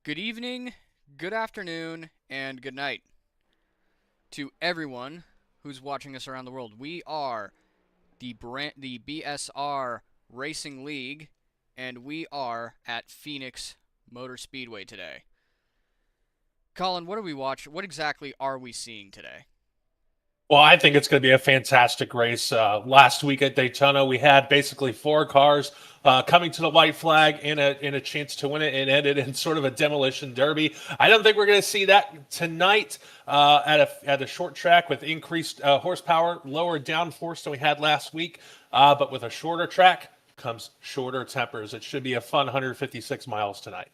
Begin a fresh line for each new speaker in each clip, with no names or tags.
Good evening, good afternoon, and good night to everyone who's watching us around the world. We are the BSR Racing League, and we are at Phoenix Motor Speedway today. Colin, what are we watching? What exactly are we seeing today?
Well, I think it's going to be a fantastic race. Last week at Daytona, we had basically four cars coming to the white flag in a chance to win it. It ended in sort of a demolition derby. I don't think we're going to see that tonight at a short track with increased horsepower, lower downforce than we had last week. But with a shorter track comes shorter tempers. It should be a fun 156 miles tonight.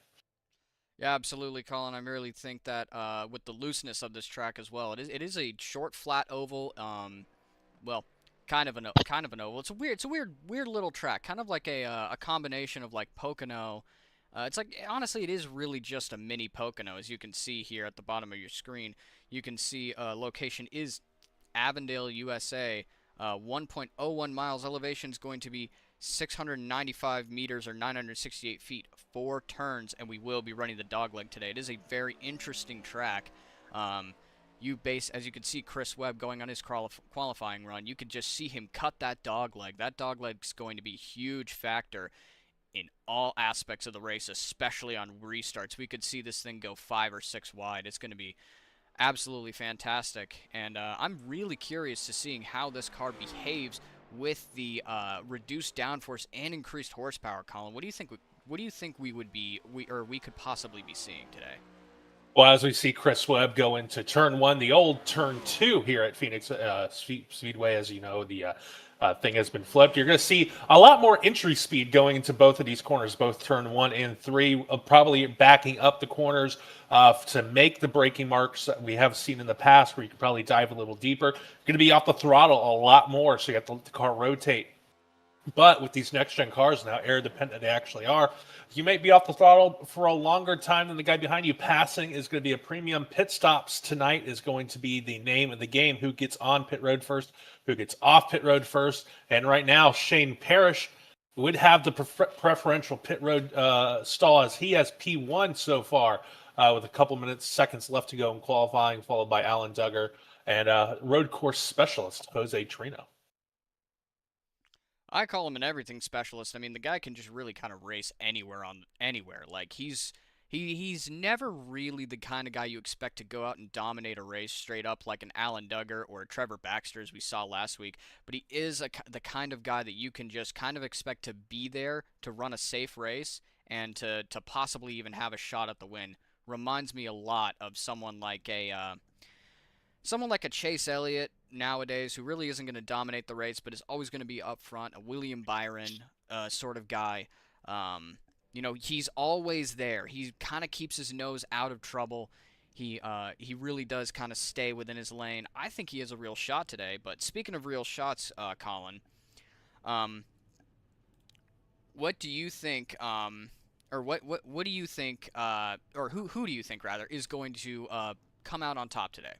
Yeah, absolutely, Colin. I merely think that with the looseness of this track as well, it is a short, flat oval. Well, kind of an oval. It's a weird little track, kind of like a combination of like Pocono. It's like honestly, it is really just a mini Pocono, as you can see here at the bottom of your screen. You can see location is Avondale, USA. 1.01 miles. Elevation is going to be 695 meters or 968 feet. 4 turns, and we will be running the dogleg today. It is a very interesting track. Um, as you can see Chris Webb going on his qualifying run, you could just see him cut that dogleg. That dogleg's going to be a huge factor in all aspects of the race, especially on restarts. We could see this thing go 5 or 6 wide. It's going to be absolutely fantastic, and I'm really curious to seeing how this car behaves with the reduced downforce and increased horsepower. Colin, what do you think? What do you think we could possibly be seeing today?
Well, as we see Chris Webb go into turn one, the old turn two here at Phoenix Speedway, as you know, the thing has been flipped. You're going to see a lot more entry speed going into both of these corners, both turn one and three, probably backing up the corners to make the braking marks that we have seen in the past, where you could probably dive a little deeper. You're going to be off the throttle a lot more, so you have to let the car rotate. But with these next gen cars now, air dependent they actually are, you may be off the throttle for a longer time than the guy behind you. Passing is going to be a premium. Pit stops tonight is going to be the name of the game. Who gets on pit road first, who gets off pit road first. And right now, Shane Parrish would have the preferential pit road stall as he has P1 so far, with a couple seconds left to go in qualifying, followed by Alan Duggar and road course specialist Jose Trino.
I call him an everything specialist. I mean, the guy can just really kind of race anywhere on anywhere. Like he's never really the kind of guy you expect to go out and dominate a race straight up like an Alan Duggar or a Trevor Baxter as we saw last week. But he is the kind of guy that you can just kind of expect to be there to run a safe race and to possibly even have a shot at the win. Reminds me a lot of someone like a Chase Elliott nowadays who really isn't going to dominate the race, but is always going to be up front, a William Byron sort of guy. He's always there. He kind of keeps his nose out of trouble. He really does kind of stay within his lane. I think he has a real shot today. But speaking of real shots, Colin, um, what do you think? Or what do you think? Or who do you think rather is going to come out on top today?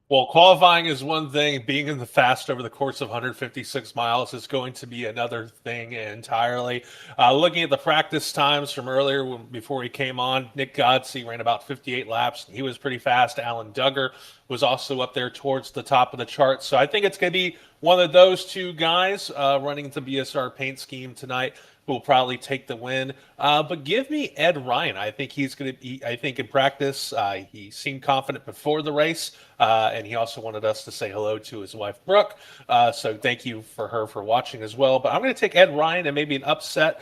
Well, qualifying is one thing. Being in the fast over the course of 156 miles is going to be another thing entirely. Looking at the practice times from earlier before he came on, Nick Godsey ran about 58 laps. He was pretty fast. Alan Duggar was also up there towards the top of the chart. So I think it's going to be one of those two guys running the BSR paint scheme tonight who will probably take the win. But give me Ed Ryan. I think he's going to be, I think in practice, he seemed confident before the race. And he also wanted us to say hello to his wife, Brooke. So thank you for her for watching as well. But I'm going to take Ed Ryan and maybe an upset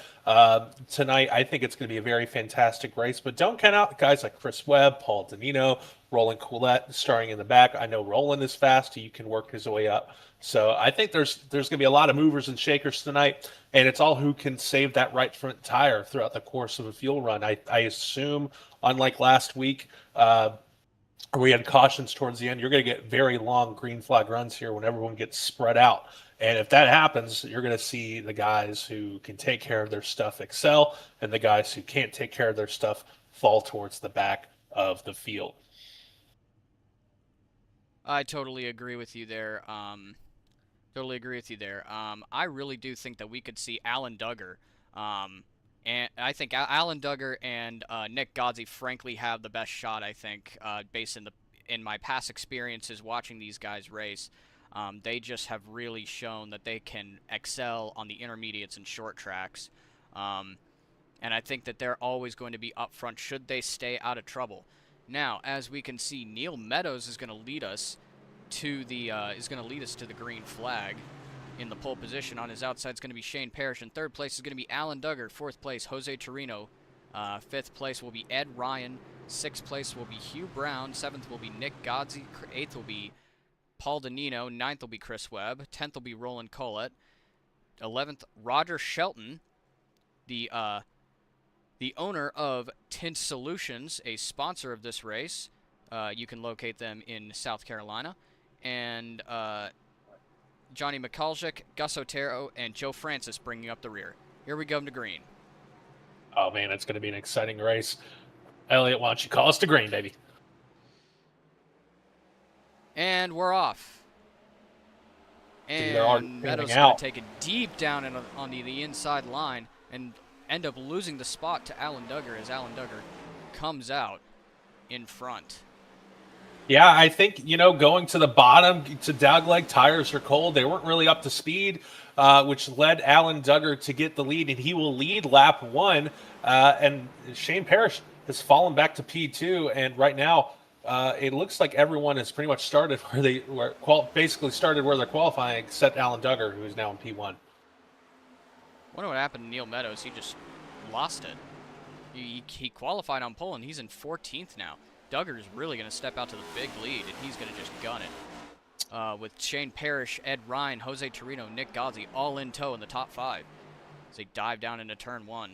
tonight. I think it's going to be a very fantastic race. But don't count out guys like Chris Webb, Paul Danino, Roland Coulette starting in the back. I know Roland is fast. He can work his way up. So I think there's going to be a lot of movers and shakers tonight, and it's all who can save that right front tire throughout the course of a fuel run. I assume, unlike last week, we had cautions towards the end, you're going to get very long green flag runs here when everyone gets spread out. And if that happens, you're going to see the guys who can take care of their stuff excel, and the guys who can't take care of their stuff fall towards the back of the field.
I totally agree with you there. Totally agree with you there. I really do think that we could see Alan Duggar. Um, And I think Alan Duggar and Nick Godsey frankly have the best shot. I think based in my past experiences watching these guys race, they just have really shown that they can excel on the intermediates and short tracks. Um, and I think that they're always going to be up front should they stay out of trouble. Now, as we can see, Neil Meadows is going to lead us to the green flag. In the pole position on his outside is going to be Shane Parrish. In third place is going to be Alan Duggar. Fourth place, Jose Torino. Fifth place will be Ed Ryan. Sixth place will be Hugh Brown. Seventh will be Nick Godsey. Eighth will be Paul Danino. Ninth will be Chris Webb. 10th will be Roland Collett. 11th, Roger Shelton, the owner of Tint Solutions, a sponsor of this race. You can locate them in South Carolina. And Johnny McCulloch, Gus Otero, and Joe Francis bringing up the rear. Here we go to green.
Oh, man, it's going to be an exciting race. Elliot, why don't you call us to green, baby?
And we're off. And Meadows is going to take it deep down on the inside line and end up losing the spot to Alan Duggar as Alan Duggar comes out in front.
Yeah, I think, going to the bottom to dogleg, tires are cold. They weren't really up to speed, which led Alan Duggar to get the lead, and he will lead lap 1. And Shane Parrish has fallen back to P2, and right now it looks like everyone has pretty much started basically started where they're qualifying, except Alan Duggar, who is now in P1.
Wonder what happened to Neil Meadows. He just lost it. He qualified on pole, and he's in 14th now. Duggar is really going to step out to the big lead, and he's going to just gun it. With Shane Parrish, Ed Ryan, Jose Torino, Nick Godsey all in tow in the top 5 as they dive down into turn 1.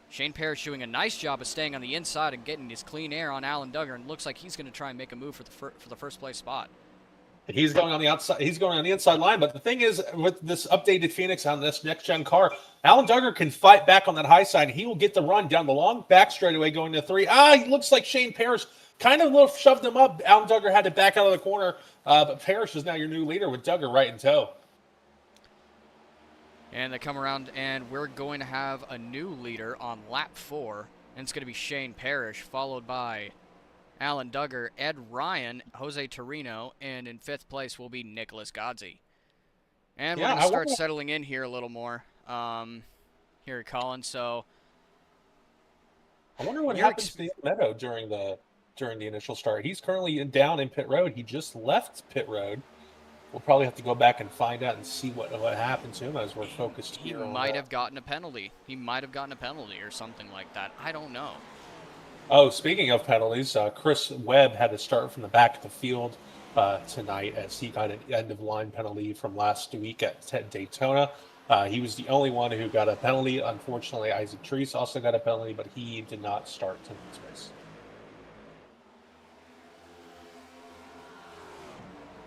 Shane Parrish doing a nice job of staying on the inside and getting his clean air on Alan Duggar, and looks like he's going to try and make a move for the first place spot.
He's going on the outside. He's going on the inside line. But the thing is, with this updated Phoenix on this next-gen car, Alan Duggar can fight back on that high side. He will get the run down the long back straightaway going to 3. It looks like Shane Parrish kind of shoved him up. Alan Duggar had to back out of the corner. But Parrish is now your new leader with Duggar right in tow.
And they come around, and we're going to have a new leader on lap 4. And it's going to be Shane Parrish, followed by Alan Duggar, Ed Ryan, Jose Torino, and in 5th place will be Nicholas Godsey. And we're going to start settling in here a little more here at Colin. So
I wonder what happens to Meadow during the initial start. He's currently down in pit road. He just left pit road. We'll probably have to go back and find out and see what happened to him as we're focused here.
He might have gotten a penalty. He might have gotten a penalty or something like that. I don't know.
Oh, speaking of penalties, Chris Webb had to start from the back of the field tonight as he got an end-of-line penalty from last week at Daytona. He was the only one who got a penalty. Unfortunately, Isaac Treese also got a penalty, but he did not start tonight's race.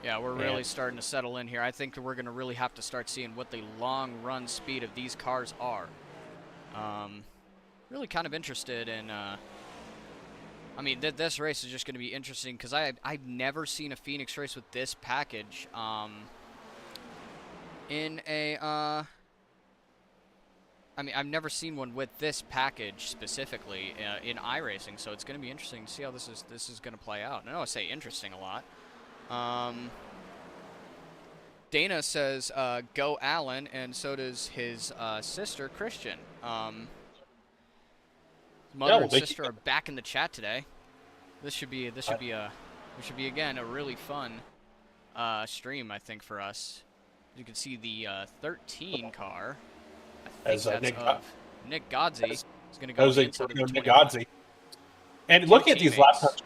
Yeah, we're really starting to settle in here. I think we're going to really have to start seeing what the long-run speed of these cars are. Really kind of interested in... I mean, this race is just going to be interesting because I've never seen a Phoenix race with this package in a... I mean, I've never seen one with this package specifically in iRacing, so it's going to be interesting to see how this is going to play out. I know I say interesting a lot. Dana says, go Alan, and so does his sister, Christian. Mother and sister are back in the chat today. This should be again a really fun stream, I think, for us. You can see the 13 car. I think that's Nick Godsey. Is going to go into the Nick Godsey.
And looking at these lap times.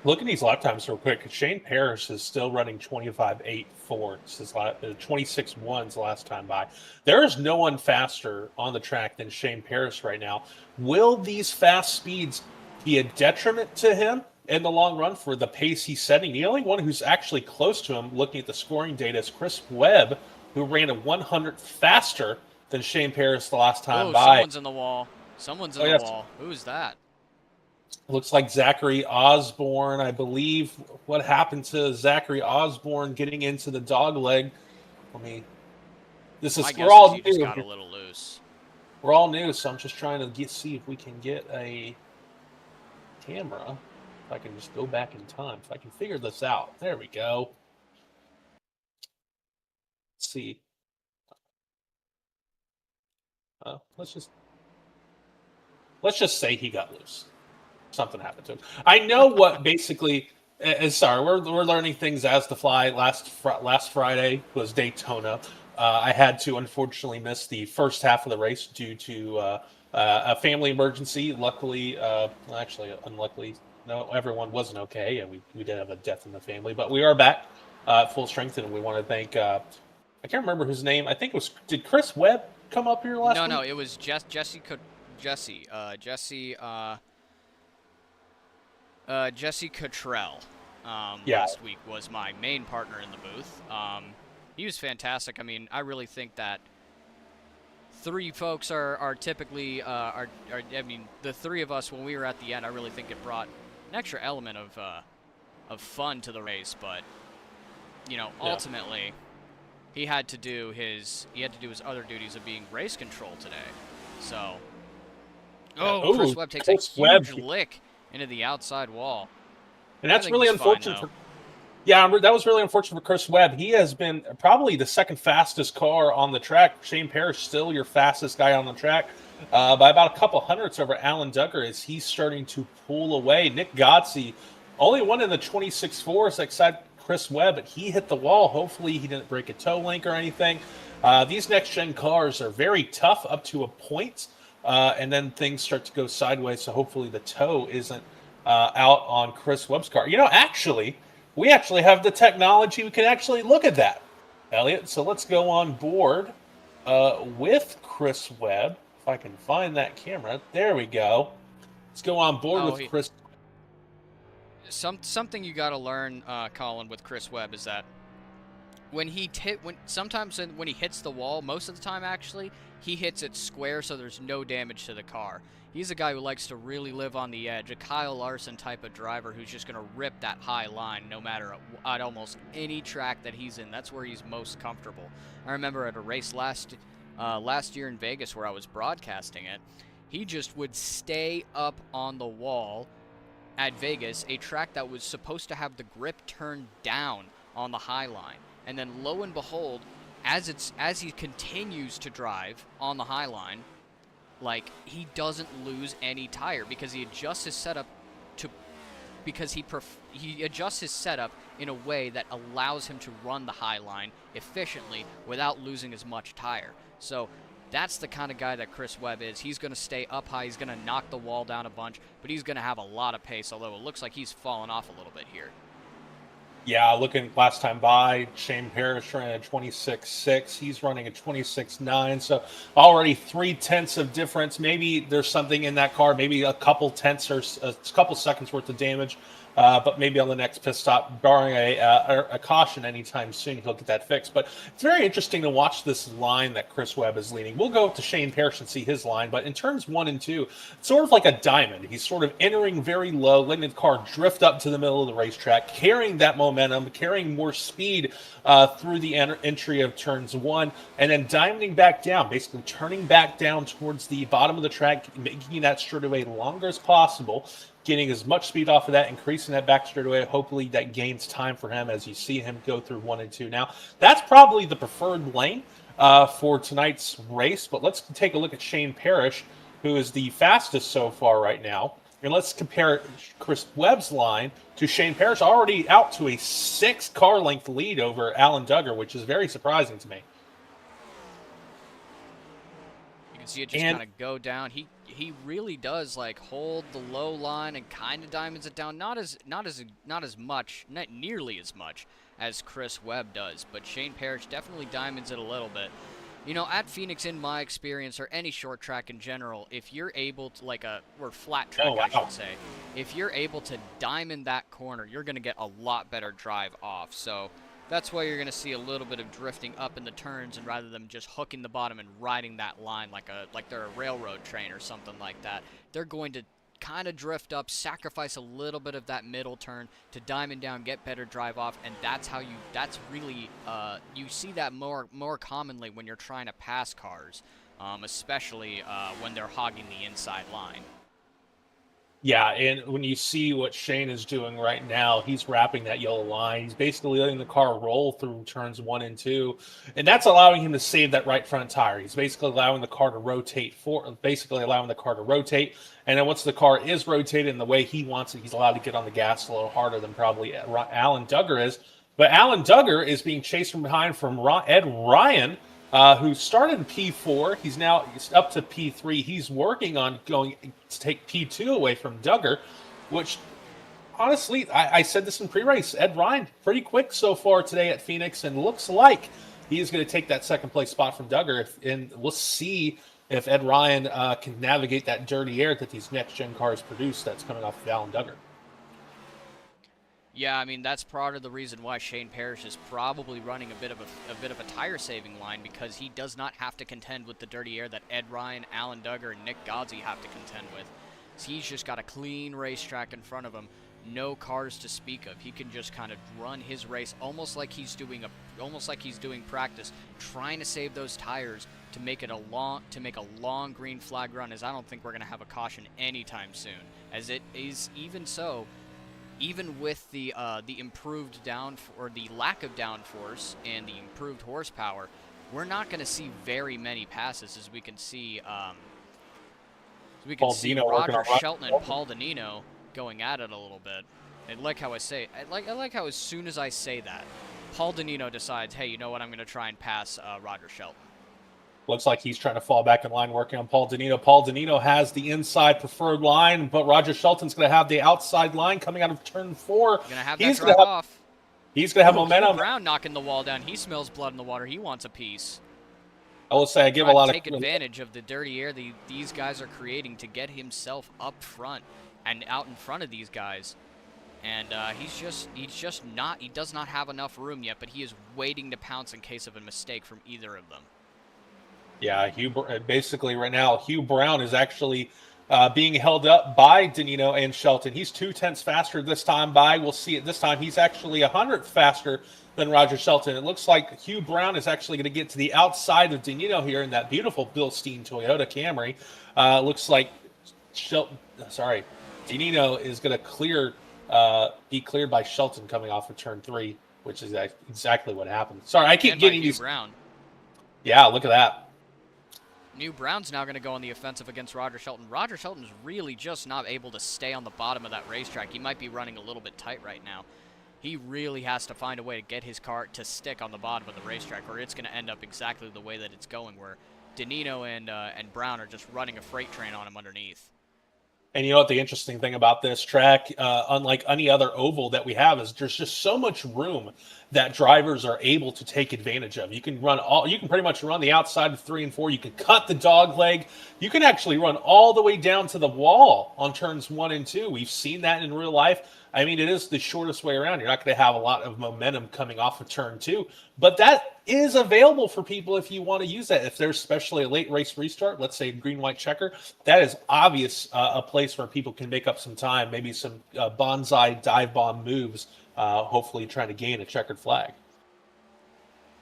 Look at these lap times real quick. Shane Parrish is still running 25.84. 26.1's the last time by. There is no one faster on the track than Shane Parrish right now. Will these fast speeds be a detriment to him in the long run for the pace he's setting? The only one who's actually close to him, looking at the scoring data, is Chris Webb, who ran a 100th faster than Shane Parrish the last time by.
Someone's in the wall. Someone's in the wall. Who's that?
Looks like Zachary Osborne, I believe. What happened to Zachary Osborne getting into the dog leg? I mean, this is
we're all new. Just got a little loose.
We're all new, so I'm just trying to see if we can get a camera. If I can just go back in time, if I can figure this out. There we go. Let's see. Let's just say he got loose. Something happened to him. I know what basically. Sorry, we're learning things as the fly. Last Friday was Daytona. I had to unfortunately miss the first half of the race due to a family emergency. Luckily, well, actually, unluckily, no, everyone wasn't okay, and we did have a death in the family. But we are back at full strength, and we want to thank. I can't remember his name. I think it was. Did Chris Webb come up here last
No,
week?
it was Jesse Cottrell.
Yeah,
Last week was my main partner in the booth. He was fantastic. I mean, I really think that three folks are typically I mean, the three of us when we were at the end, I really think it brought an extra element of fun to the race. But
yeah.
ultimately, he had to do his other duties of being race control today. So,
Oh,
Chris Webb takes a
Chris Webb.
huge lick into the outside wall.
And
I
that's
think
really
he's fine
unfortunate
though.
for. Yeah, that was really unfortunate for Chris Webb. He has been probably the second fastest car on the track. Shane Parrish still your fastest guy on the track by about a couple hundredths over Alan Duggar as he's starting to pull away. Nick Godsey only one in the 26.4s except Chris Webb, but he hit the wall. Hopefully he didn't break a toe link or anything. These next-gen cars are very tough up to a point, and then things start to go sideways, so hopefully the toe isn't out on Chris Webb's car. Actually, we actually have the technology. We can actually look at that, Elliot. So let's go on board with Chris Webb. If I can find that camera. There we go. Let's go on board
Oh,
with Chris.
something you got to learn, Colin, with Chris Webb is that when he hits the wall, most of the time actually, he hits it square so there's no damage to the car. He's a guy who likes to really live on the edge, a Kyle Larson type of driver who's just going to rip that high line no matter at almost any track that he's in. That's where he's most comfortable. I remember at a race last year in Vegas where I was broadcasting it, he just would stay up on the wall at Vegas, a track that was supposed to have the grip turned down on the high line. And then lo and behold, as he continues to drive on the high line, like he doesn't lose any tire because he adjusts his setup he adjusts his setup in a way that allows him to run the high line efficiently without losing as much tire. So that's the kind of guy that Chris Webb is. He's going to stay up high. He's going to knock the wall down a bunch, but he's going to have a lot of pace, although it looks like he's fallen off a little bit here.
Yeah, looking last time by, Shane Parrish ran a 26.6. He's running a 26.9. So already 0.3 of difference. Maybe there's something in that car, maybe a couple tenths or a couple seconds worth of damage. But maybe on the next pit stop, barring a caution anytime soon, he'll get that fixed. But it's very interesting to watch this line that Chris Webb is leading. We'll go to Shane Parrish and see his line. But in turns 1 and 2, it's sort of like a diamond. He's sort of entering very low, letting the car drift up to the middle of the racetrack, carrying that momentum, carrying more speed through the entry of turns 1, and then diamonding back down, basically turning back down towards the bottom of the track, making that straightaway longer as possible, getting as much speed off of that, increasing that back straightaway. Hopefully that gains time for him as you see him go through 1 and 2. Now, that's probably the preferred lane for tonight's race, but let's take a look at Shane Parrish, who is the fastest so far right now. And let's compare Chris Webb's line to Shane Parrish, already out to a 6 car length lead over Alan Duggar, which is very surprising to me.
You can see it just kind of go down. He really does like hold the low line and kind of diamonds it down. Not nearly as much as Chris Webb does, but Shane Parrish definitely diamonds it a little bit. At Phoenix, in my experience, or any short track in general, if you're able to, or flat track, I should say, if you're able to diamond that corner, you're going to get a lot better drive off. So that's why you're going to see a little bit of drifting up in the turns, and rather than just hooking the bottom and riding that line like they're a railroad train or something like that, they're going to kind of drift up, sacrifice a little bit of that middle turn to diamond down, get better drive off, and that's really you see that more commonly when you're trying to pass cars. especially when they're hogging the inside line.
Yeah, and when you see what Shane is doing right now, he's wrapping that yellow line. He's basically letting the car roll through turns 1 and 2, and that's allowing him to save that right front tire. He's basically allowing the car to rotate and then once the car is rotated in the way he wants it, he's allowed to get on the gas a little harder than probably Alan Duggar is. But Alan Duggar is being chased from behind from Ed Ryan, who started in P4. He's up to P3. He's working on going to take P2 away from Duggar, which honestly, I said this in pre-race. Ed Ryan, pretty quick so far today at Phoenix, and looks like he is going to take that second place spot from Duggar. And we'll see if Ed Ryan can navigate that dirty air that these next-gen cars produce that's coming off of Alan Duggar.
Yeah, I mean that's part of the reason why Shane Parrish is probably running a bit of a tire-saving line, because he does not have to contend with the dirty air that Ed Ryan, Alan Duggar, and Nick Godsey have to contend with. So he's just got a clean racetrack in front of him, no cars to speak of. He can just kind of run his race almost like he's doing practice, trying to save those tires to make a long green flag run. As I don't think we're going to have a caution anytime soon. As it is, even with the improved the lack of downforce and the improved horsepower, we're not going to see very many passes, as we can see. Roger Shelton and Paul Danino going at it a little bit. And like how I like how as soon as I say that, Paul Danino decides, hey, you know what? I'm going to try and pass Roger Shelton.
Looks like he's trying to fall back in line, working on Paul Danino. Paul Danino has the inside preferred line, but Roger Shelton's going to have the outside line coming out of turn 4.
Going to have that drop off.
He's going to have momentum.
Brown knocking the wall down. He smells blood in the water. He wants a piece.
I will say I give a lot of
take advantage of the dirty air these guys are creating to get himself up front and out in front of these guys. And he does not have enough room yet, but he is waiting to pounce in case of a mistake from either of them.
Yeah, basically right now, Hugh Brown is actually being held up by Danino and Shelton. He's 0.2 faster this time by. We'll see it this time. He's actually 100th faster than Roger Shelton. It looks like Hugh Brown is actually going to get to the outside of Danino here in that beautiful Bilstein Toyota Camry. Looks like Danino is going to be cleared by Shelton coming off of turn 3, which is exactly what happened. Sorry, I keep getting these.
Brown.
Yeah, look at that.
New Brown's now going to go on the offensive against Roger Shelton. Roger Shelton's really just not able to stay on the bottom of that racetrack. He might be running a little bit tight right now. He really has to find a way to get his car to stick on the bottom of the racetrack, or it's going to end up exactly the way that it's going, where Danino and Brown are just running a freight train on him underneath.
And you know what the interesting thing about this track, unlike any other oval that we have, is there's just so much room that drivers are able to take advantage of. You can pretty much run the outside of 3 and 4. You can cut the dog leg. You can actually run all the way down to the wall on turns 1 and 2. We've seen that in real life. I mean, it is the shortest way around. You're not going to have a lot of momentum coming off of turn 2, but that is available for people if you want to use that. If there's especially a late race restart, let's say green-white checker, that is obvious a place where people can make up some time, maybe some bonsai dive bomb moves, hopefully trying to gain a checkered flag.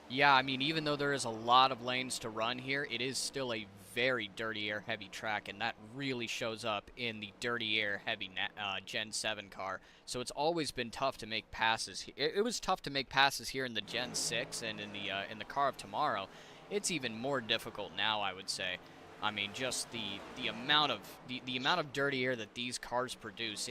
Yeah, I mean, even though there is a lot of lanes to run here, it is still a very dirty air heavy track, and that really shows up in the dirty air heavy Gen 7 car. So it's always been tough to make passes. It was tough to make passes here in the Gen 6 and in the car of tomorrow. It's even more difficult now, I would say. I mean, just the amount of dirty air that these cars produce.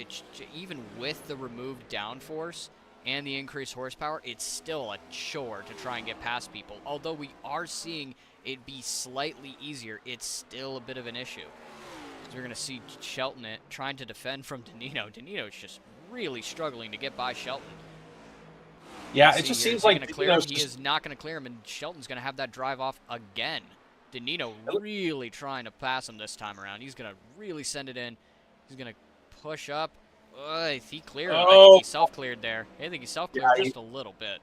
Even with the removed downforce and the increased horsepower, it's still a chore to try and get past people. Although we are seeing it be slightly easier, it's still a bit of an issue. So we're going to see Shelton trying to defend from Danino. Danino's just really struggling to get by Shelton.
Yeah, it just seems like
he is not going to clear him, and Shelton's going to have that drive off again. Danino really trying to pass him this time around. He's going to really send it in. He's going to push up. He cleared him. I think he self-cleared there. I think he self-cleared just a little bit.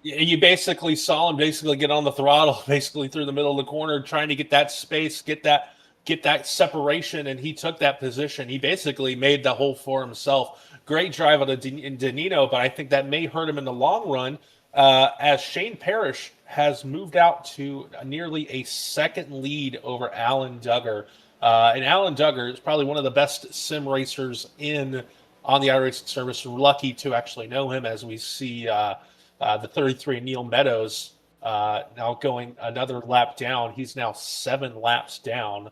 You basically saw him get on the throttle, basically through the middle of the corner, trying to get that space, get that separation, and he took that position. He basically made the hole for himself. Great drive out of Danino, but I think that may hurt him in the long run as Shane Parrish has moved out to nearly a second lead over Alan Duggar. And Alan Duggar is probably one of the best sim racers in on the iRacing service. We're lucky to actually know him as we see the 33 Neil Meadows now going another lap down. He's now 7 laps down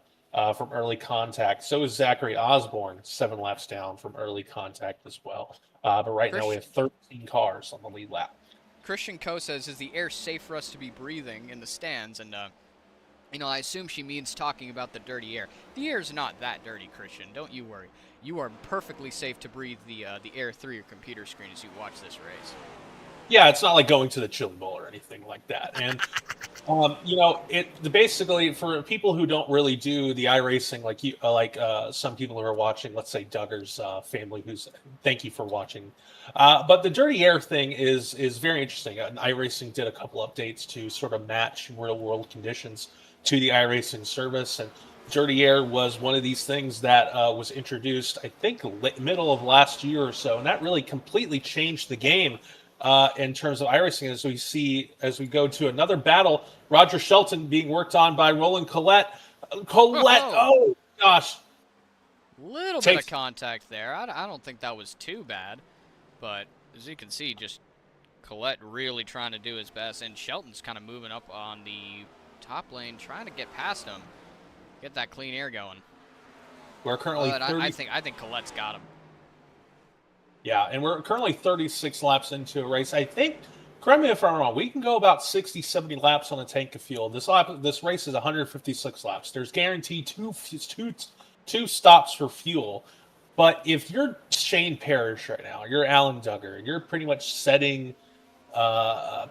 from early contact. So is Zachary Osborne, 7 laps down from early contact as well. But right now we
Chris,
have 13 cars on the lead lap.
Christian Co says, "Is the air safe for us to be breathing in the stands?" And I assume she means talking about the dirty air. The air's not that dirty, Christian. Don't you worry. You are perfectly safe to breathe the air through your computer screen as you watch this race.
Yeah, it's not like going to the Chili Bowl or anything like that. And basically for people who don't really do the iRacing like some people who are watching, let's say Duggar's family, who's thank you for watching. But the dirty air thing is very interesting. iRacing did a couple updates to sort of match real world conditions to the iRacing service, and dirty air was one of these things that was introduced, I think, middle of last year or so, and that really completely changed the game in terms of iRacing. As we go to another battle, Roger Shelton being worked on by Roland Collette. Collette,
Whoa!
oh gosh,
Little bit of
takes
contact there. I don't think that was too bad. But as you can see, just Collette really trying to do his best. And Shelton's kind of moving up on the top lane, trying to get past him. Get that clean air going.
we're currently
But
30.
I think Collette's got him.
Yeah, and we're currently 36 laps into a race. I think, correct me if I'm wrong, we can go about 60, 70 laps on a tank of fuel. This race is 156 laps. There's guaranteed two stops for fuel. But if you're Shane Parrish right now, you're Alan Duggar, you're pretty much setting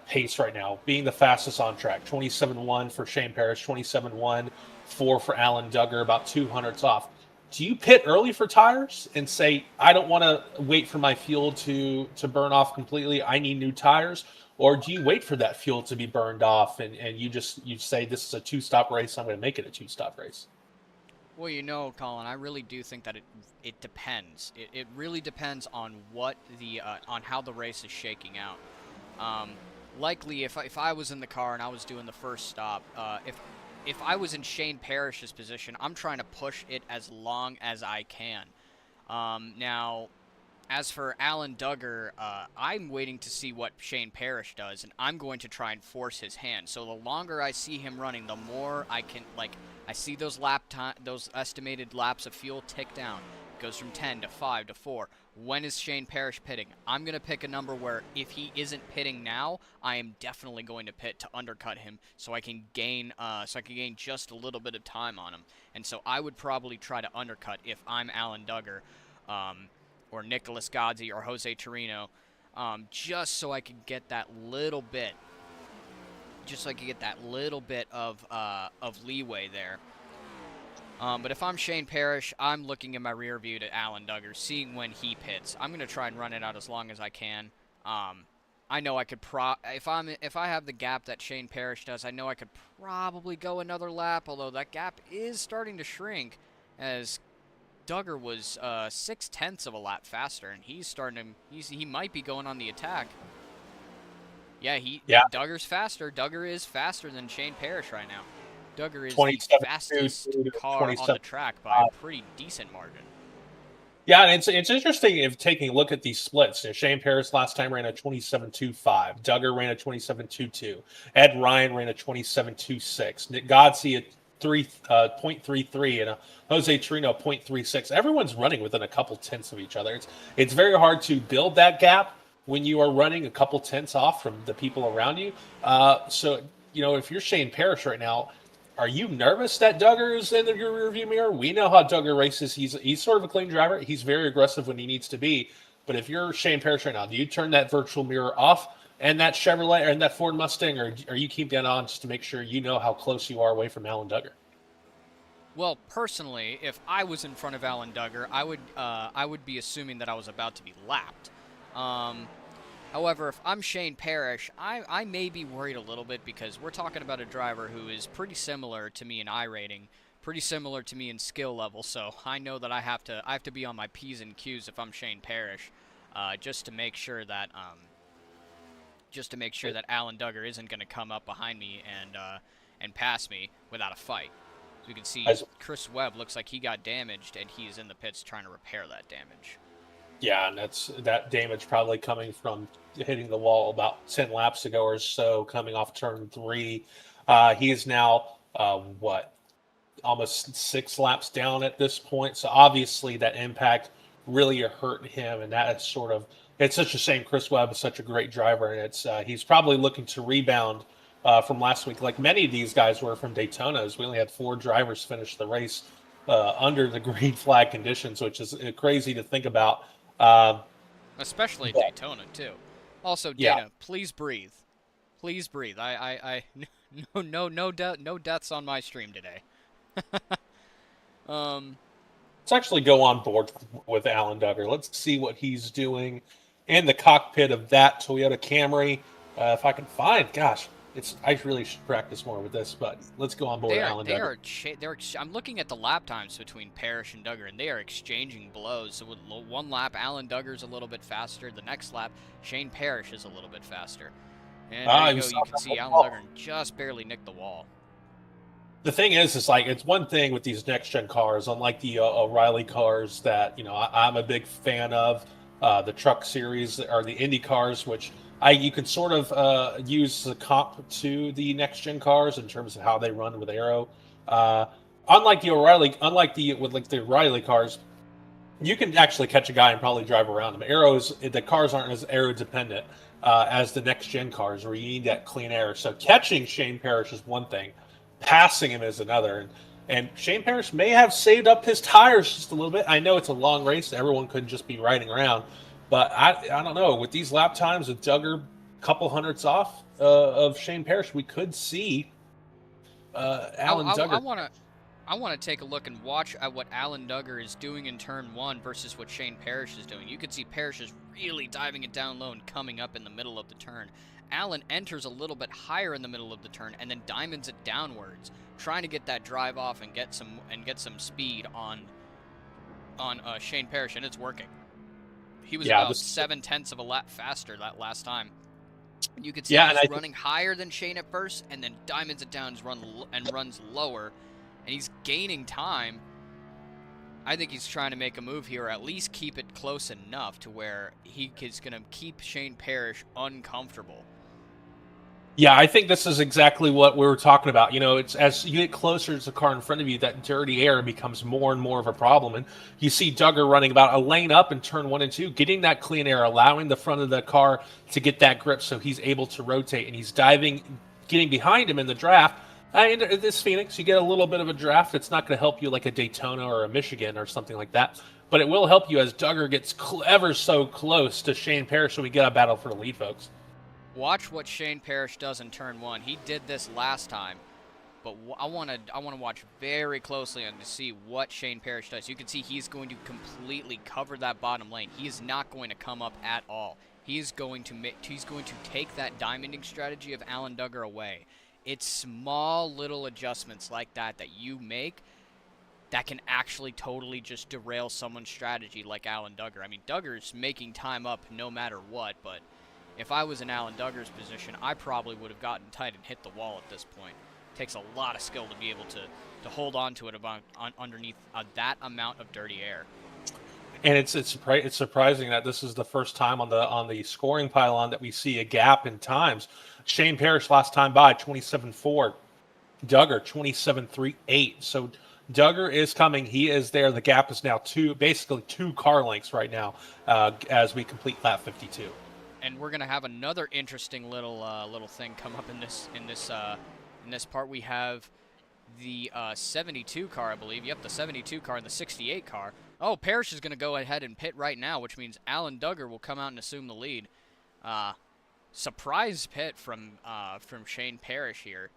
pace right now, being the fastest on track. 27.1 for Shane Parrish, 27.1 for Alan Duggar, about 200s off. Do you pit early for tires and say, I don't want to wait for my fuel to burn off completely, I need new tires? Or do you wait for that fuel to be burned off and you say this is a two-stop race, I'm going to make it a two-stop race?
Well, Colin, I really do think that it depends. It really depends on what on how the race is shaking out. Um, Likely, if I was in the car and I was doing the first stop, if I was in Shane Parrish's position, I'm trying to push it as long as I can. Now, as for Alan Duggar, I'm waiting to see what Shane Parrish does, and I'm going to try and force his hand. So the longer I see him running, the more I can, I see those those estimated laps of fuel tick down. It goes from 10 to 5 to 4. When is Shane Parrish pitting? I'm going to pick a number where if he isn't pitting now, I am definitely going to pit to undercut him so I can gain just a little bit of time on him. And so I would probably try to undercut if I'm Alan Duggar. Or Nicholas Gozzi or Jose Torino, just so I could get that little bit, of leeway there. But if I'm Shane Parrish, I'm looking in my rear view to Alan Duggar, seeing when he pits. I'm gonna try and run it out as long as I can. I know I could if I have the gap that Shane Parrish does, I know I could probably go another lap. Although that gap is starting to shrink, as Duggar was 0.6 of a lap faster, and he might be going on the attack. Yeah,
Yeah,
Duggar's faster. Duggar is faster than Shane Parrish right now. Duggar is the
27.2
fastest
to
car on the
27.
track by a pretty decent margin.
Yeah, and it's interesting if taking a look at these splits. Shane Parrish last time ran a 27.25. Duggar ran a 27.22. Ed Ryan ran a 27.26. Nick Godsey at 0.33 and a Jose Torino 0.36. Everyone's running within a couple tenths of each other. It's very hard to build that gap when you are running a couple tenths off from the people around you. So if you're Shane Parrish right now, are you nervous that Duggar is in your rearview mirror? We know how Duggar races. He's sort of a clean driver. He's very aggressive when he needs to be. But if you're Shane Parrish right now, do you turn that virtual mirror off and that Chevrolet or that Ford Mustang, or are you keep that on just to make sure you know how close you are away from Alan Duggar?
Well, personally, if I was in front of Alan Duggar, I would be assuming that I was about to be lapped. However, if I'm Shane Parrish, I may be worried a little bit because we're talking about a driver who is pretty similar to me in iRating, pretty similar to me in skill level. So I know that I have to be on my P's and Q's if I'm Shane Parrish, just to make sure that just to make sure that Alan Duggar isn't going to come up behind me and pass me without a fight. So you can see
As
Chris Webb looks like he got damaged, and he's in the pits trying to repair that damage.
Yeah, and that damage probably coming from hitting the wall about 10 laps ago or so, coming off turn 3. He is now what, almost 6 laps down at this point. So obviously that impact really hurt him, and that is sort of, it's such a shame. Chris Webb is such a great driver, and it's he's probably looking to rebound from last week, like many of these guys were from Daytona. As we only had 4 drivers finish the race under the green flag conditions, which is crazy to think about. Um,
Especially
but
Daytona too. Also,
yeah,
Dana, please breathe. Please breathe. No deaths on my stream today. um,
let's actually go on board with Alan Duggar. Let's see what he's doing in the cockpit of that Toyota Camry. If I can find, gosh, I really should practice more with this, but let's go on board with Alan Duggar.
I'm looking at the lap times between Parrish and Duggar, and they are exchanging blows. So with one lap, Alan Duggar's a little bit faster. The next lap, Shane Parrish is a little bit faster. And there you go. You can see Alan Duggar just barely nicked the wall.
The thing is like, it's one thing with these next gen cars, unlike the O'Reilly cars that I'm a big fan of, the truck series or the Indy cars, which you can sort of use the comp to the next gen cars in terms of how they run with aero. Unlike the O'Reilly cars, you can actually catch a guy and probably drive around them. The cars aren't as aero dependent as the next gen cars, where you need that clean air. So catching Shane Parrish is one thing, passing him is another. And Shane Parrish may have saved up his tires just a little bit. I know it's a long race; everyone couldn't just be riding around. But I don't know. With these lap times, with Duggar a couple hundredths off of Shane Parrish, we could see Alan Duggar.
I want to take a look and watch at what Alan Duggar is doing in turn 1 versus what Shane Parrish is doing. You can see Parrish is really diving it down low and coming up in the middle of the turn. Alan enters a little bit higher in the middle of the turn and then diamonds it downwards, trying to get that drive off and get some speed on Shane Parrish, and it's working. He was about 7/10 of a lap faster that last time. You can see he's running higher than Shane at first, and then diamonds it down and runs lower, and he's gaining time. I think he's trying to make a move here, or at least keep it close enough to where he is going to keep Shane Parrish uncomfortable.
Yeah, I think this is exactly what we were talking about. It's as you get closer to the car in front of you, that dirty air becomes more and more of a problem. And you see Duggar running about a lane up in turn 1 and 2, getting that clean air, allowing the front of the car to get that grip so he's able to rotate. And he's diving, getting behind him in the draft. In this Phoenix, you get a little bit of a draft. It's not going to help you like a Daytona or a Michigan or something like that. But it will help you as Duggar gets ever so close to Shane Parrish, so we get a battle for the lead, folks.
Watch what Shane Parrish does in turn 1. He did this last time, but I want to watch very closely and to see what Shane Parrish does. You can see he's going to completely cover that bottom lane. He is not going to come up at all. He's going to take that diamonding strategy of Alan Duggar away. It's small little adjustments like that you make that can actually totally just derail someone's strategy like Alan Duggar. I mean, Duggar's making time up no matter what, but if I was in Alan Duggar's position, I probably would have gotten tight and hit the wall at this point. It takes a lot of skill to be able to hold on to it underneath that amount of dirty air.
And it's surprising that this is the first time on the scoring pylon that we see a gap in times. Shane Parrish last time by 27.4, Duggar 27.38. So Duggar is coming. He is there. The gap is now basically two car lengths right now as we complete lap 52.
And we're gonna have another interesting little thing come up in this part. We have the 72 car, I believe. Yep, the 72 car and the 68 car. Oh, Parrish is gonna go ahead and pit right now, which means Alan Duggar will come out and assume the lead. Surprise pit from Shane Parrish here,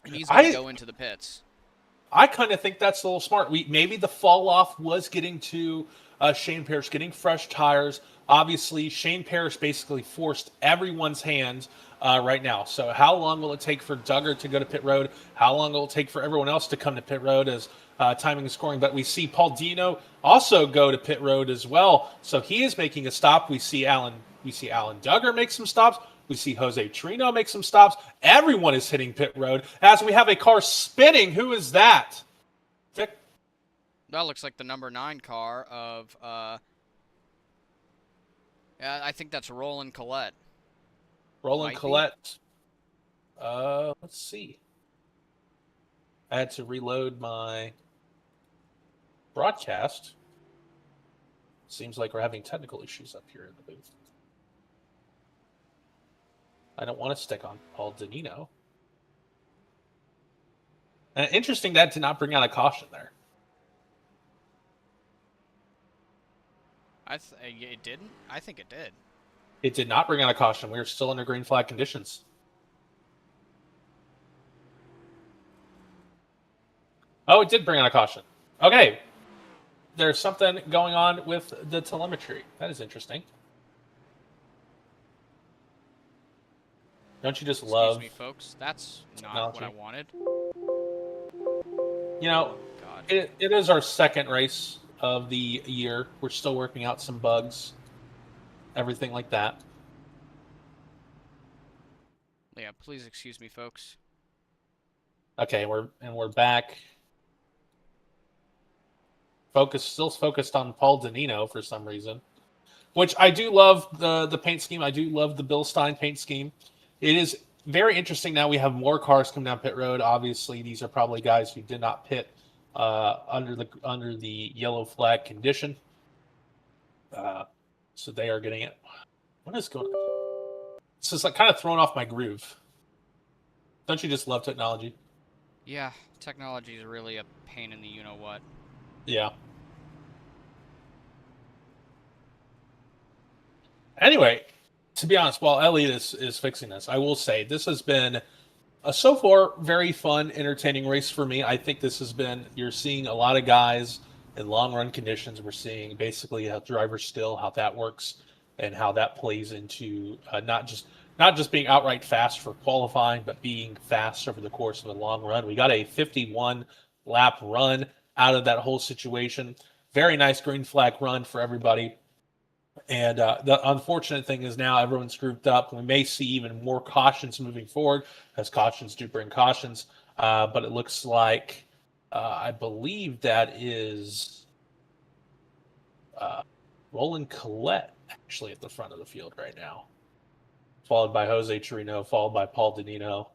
and he's gonna go into the pits.
I kind of think that's a little smart. Maybe the fall off was getting to Shane Parrish, getting fresh tires. Obviously, Shane Parrish basically forced everyone's hands right now. So how long will it take for Duggar to go to pit road? How long will it take for everyone else to come to pit road as timing and scoring? But we see Paul Dino also go to pit road as well. So he is making a stop. We see Alan We see Alan Duggar make some stops. We see Jose Trino make some stops. Everyone is hitting pit road as we have a car spinning. Who is that? Vic?
That looks like the number 9 car of, yeah, I think that's Roland Collette.
Roland
Might be.
Collette. Let's see. I had to reload my broadcast. Seems like we're having technical issues up here in the booth. I don't want to stick on Paul Danino. And interesting that did not bring out a caution there.
It didn't? I think it did.
It did not bring out a caution. We are still under green flag conditions. Oh, it did bring out a caution. Okay. There's something going on with the telemetry. That is interesting. Don't you just love...
Excuse me, folks. That's not
technology?
what I wanted.
You know,
God.
it is our second race of the year. We're still working out some bugs, everything like that.
Yeah, please excuse me, folks.
Okay, we're back. Still focused on Paul Danino for some reason, which I do love the paint scheme. I do love the Bill Stein paint scheme. It is very interesting. Now we have more cars come down pit road. Obviously, these are probably guys who did not pit under the yellow flag condition. So they are getting it. What is going on? This is like kind of thrown off my groove. Don't you just love technology?
Yeah, technology is really a pain in the you-know-what.
Yeah. Anyway, to be honest, while Elliot is fixing this, I will say this has been a so far very fun, entertaining race for me. I think this has been, you're seeing a lot of guys in long run conditions. We're seeing basically how drivers still, how that works, and how that plays into not just being outright fast for qualifying, but being fast over the course of a long run. We got a 51 lap run out of that whole situation. Very nice green flag run for everybody. And the unfortunate thing is now everyone's grouped up. We may see even more cautions moving forward, as cautions do bring cautions. But it looks like I believe that is Roland Collette actually at the front of the field right now, followed by Jose Trino, followed by Paul Danino.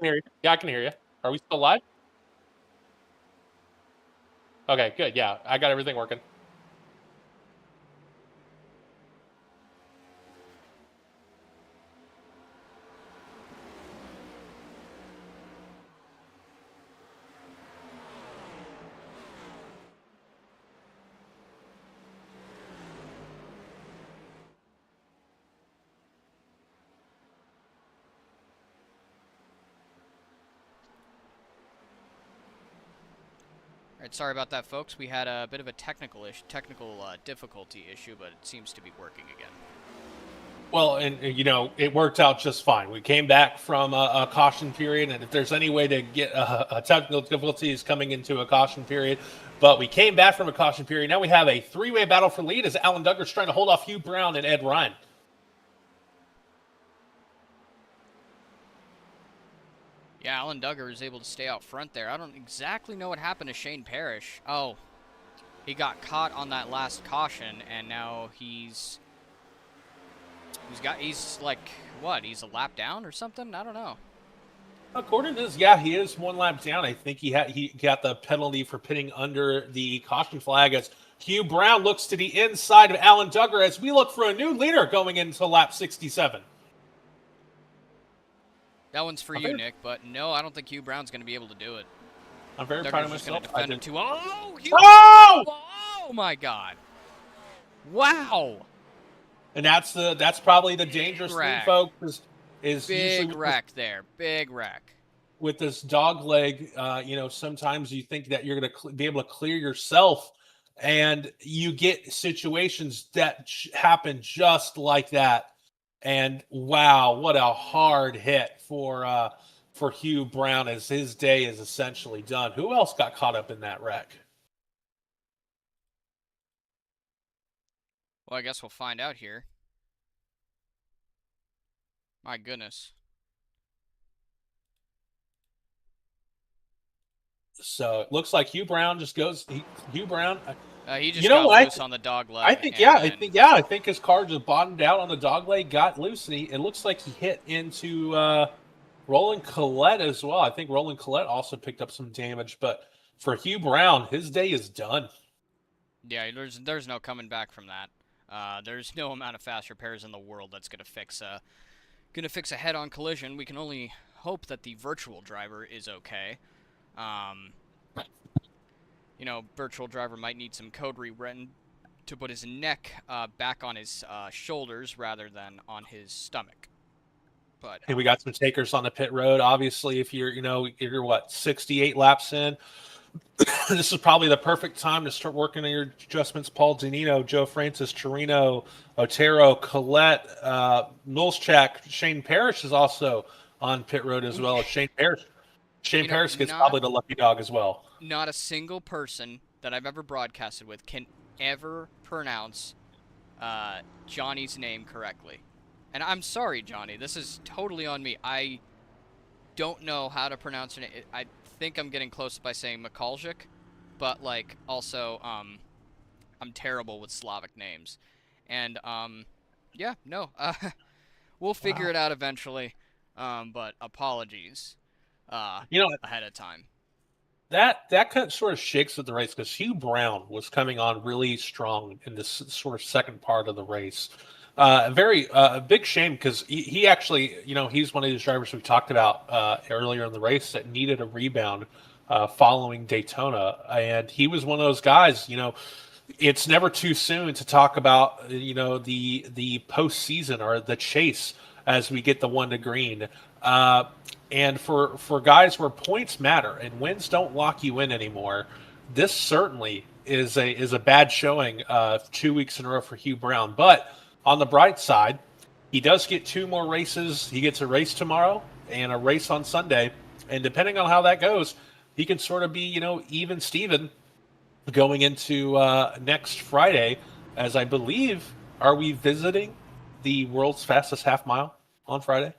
can hear you. Yeah, I can hear you. Are we still live? Okay, good. Yeah, I got everything working.
All right, sorry about that, folks. We had a bit of a technical difficulty issue, but it seems to be working again.
Well, and it worked out just fine. We came back from a caution period, and if there's any way to get a technical difficulties coming into a caution period, but we came back from a caution period. Now we have a three-way battle for lead as Alan Duggar's trying to hold off Hugh Brown and Ed Ryan.
Yeah, Alan Duggar is able to stay out front there. I don't exactly know what happened to Shane Parrish. Oh, he got caught on that last caution, and now he's like, what? He's a lap down or something? I don't know.
According to this, yeah, he is one lap down. I think he got the penalty for pitting under the caution flag as Hugh Brown looks to the inside of Alan Duggar as we look for a new leader going into lap 67.
That one's for you, Nick, but no, I don't think Hugh Brown's going to be able to do it.
I'm very proud of myself.
Defend him too. Oh,
oh!
Oh my God! Wow!
And that's probably the dangerous thing, folks. Is
big wreck there, big wreck.
With this dog leg, sometimes you think that you're going to be able to clear yourself, and you get situations that happen just like that. And wow, what a hard hit for Hugh Brown as his day is essentially done. Who else got caught up in that wreck?
Well, I guess we'll find out here. My goodness.
So it looks like Hugh Brown just goes. Hugh Brown.
He just got loose on the dog leg.
I think his car just bottomed out on the dog leg, got loose, and it looks like he hit into Roland Collette as well. I think Roland Collette also picked up some damage, but for Hugh Brown, his day is done.
Yeah, there's no coming back from that. There's no amount of fast repairs in the world that's gonna fix a head-on collision. We can only hope that the virtual driver is okay. Virtual driver might need some code rewritten to put his neck back on his shoulders rather than on his stomach. But
and we got some takers on the pit road. Obviously, if you're 68 laps in, this is probably the perfect time to start working on your adjustments. Paul Danino, Joe Francis, Torino, Otero, Collette, Milschak, Shane Parrish is also on pit road as well as Shane Parrish. Shane Parrish gets probably the lucky dog as well.
Not a single person that I've ever broadcasted with can ever pronounce Johnny's name correctly. And I'm sorry, Johnny. This is totally on me. I don't know how to pronounce it. I think I'm getting close by saying Mikuljic, but also I'm terrible with Slavic names. And we'll figure it out eventually. But apologies ahead of time.
That kind of sort of shakes with the race because Hugh Brown was coming on really strong in this sort of second part of the race. A big shame because he actually, he's one of these drivers we talked about earlier in the race that needed a rebound following Daytona, and he was one of those guys. It's never too soon to talk about the postseason or the chase as we get the one to green. And for guys where points matter and wins don't lock you in anymore, this certainly is a bad showing 2 weeks in a row for Hugh Brown. But on the bright side, he does get 2 more races. He gets a race tomorrow and a race on Sunday. And depending on how that goes, he can sort of be, even Steven going into next Friday, as I believe, are we visiting the world's fastest half mile on Friday?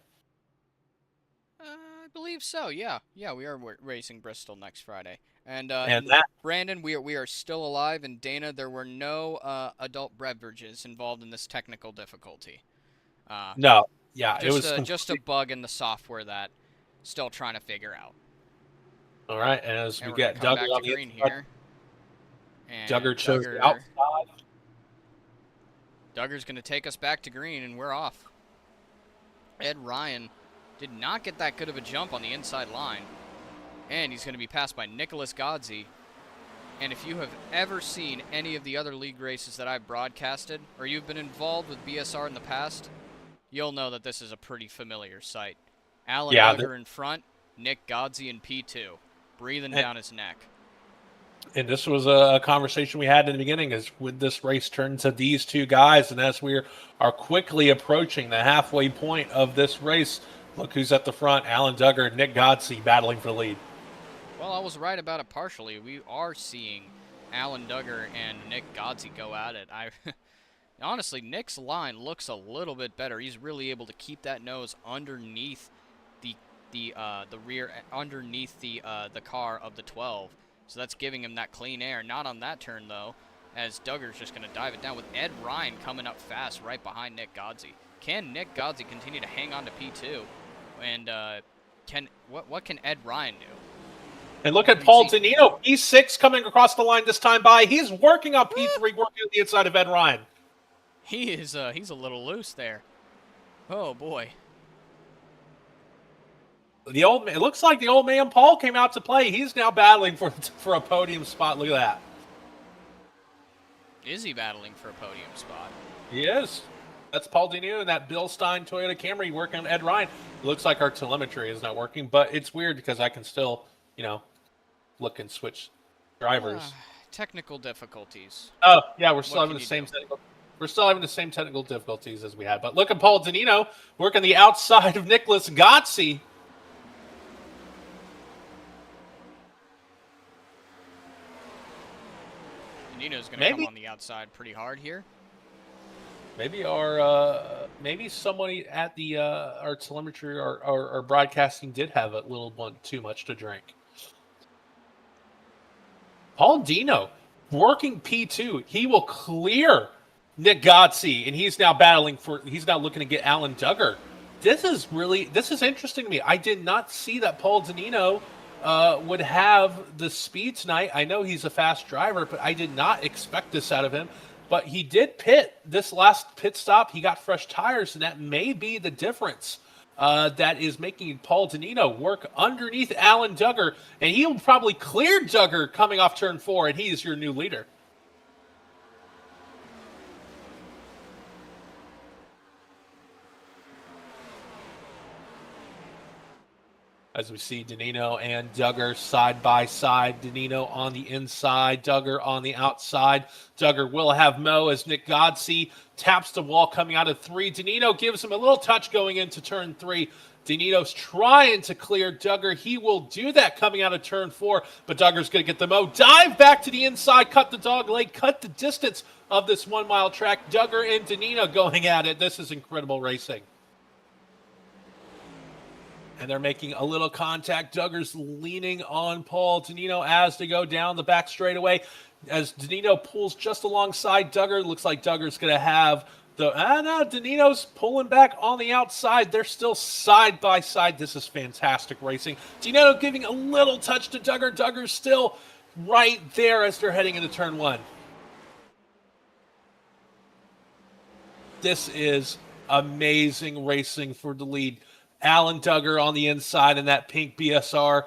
I believe so. Yeah, we are racing Bristol next Friday. And Brandon, we are still alive. And Dana, there were no adult beverages involved in this technical difficulty.
No, yeah,
it was just a bug in the software that still trying to figure out.
All right, and as
And
we
we're going to
get
come
Duggar
back to
on the
green
inside,
here.
Duggar
And
chose the outside.
Duggar's going to take us back to green, and we're off. Ed Ryan did not get that good of a jump on the inside line. And he's going to be passed by Nicholas Godsey. And if you have ever seen any of the other league races that I've broadcasted, or you've been involved with BSR in the past, you'll know that this is a pretty familiar sight. Alan Duggar in front, Nick Godsey in P2, breathing down his neck.
And this was a conversation we had in the beginning, is would this race turn to these two guys? And as we are quickly approaching the halfway point of this race, look who's at the front, Alan Duggar and Nick Godsey battling for the lead.
Well, I was right about it partially. We are seeing Alan Duggar and Nick Godsey go at it. Honestly, Nick's line looks a little bit better. He's really able to keep that nose underneath the rear, underneath the car of the 12. So that's giving him that clean air. Not on that turn, though, as Duggar's just going to dive it down with Ed Ryan coming up fast right behind Nick Godsey. Can Nick Godsey continue to hang on to P2? And what can Ed Ryan do?
And look at Paul Danino, P6 coming across the line this time by. He's working on P3, working on the inside of Ed Ryan.
He's a little loose there. Oh, boy.
It looks like the old man Paul came out to play. He's now battling for a podium spot. Look at that.
Is he battling for a podium spot?
He is. That's Paul Danino and that Bill Stein Toyota Camry working on Ed Ryan. Looks like our telemetry is not working, but it's weird because I can still, look and switch drivers.
Technical difficulties.
Oh, yeah, we're still having the same technical difficulties as we had. But look at Paul Danino working the outside of Nicholas Godsey.
Danino's going to come on the outside pretty hard here.
Maybe somebody at the our telemetry or broadcasting did have a little too much to drink. Paul Dino working P2. He will clear Nick Godsey, and he's now looking to get Alan Duggar. This is interesting to me. I did not see that Paul Danino would have the speed tonight. I know he's a fast driver, but I did not expect this out of him. But he did pit this last pit stop. He got fresh tires, and that may be the difference that is making Paul Danino work underneath Alan Duggar. And he'll probably clear Duggar coming off turn 4, and he is your new leader. As we see Danino and Duggar side by side. Danino on the inside, Duggar on the outside. Duggar will have Mo as Nick Godsey taps the wall coming out of 3. Danino gives him a little touch going into turn 3. Danino's trying to clear Duggar. He will do that coming out of turn 4, but Duggar's going to get the Mo. Dive back to the inside, cut the dog leg, cut the distance of this 1 mile track. Duggar and Danino going at it. This is incredible racing. And they're making a little contact. Duggar's leaning on Paul Danino as they go down the back straightaway. As Danino pulls just alongside Duggar, looks like Duggar's going to have Danino's pulling back on the outside. They're still side by side. This is fantastic racing. Danino giving a little touch to Duggar. Duggar's still right there as they're heading into turn 1. This is amazing racing for the lead. Alan Duggar on the inside in that pink BSR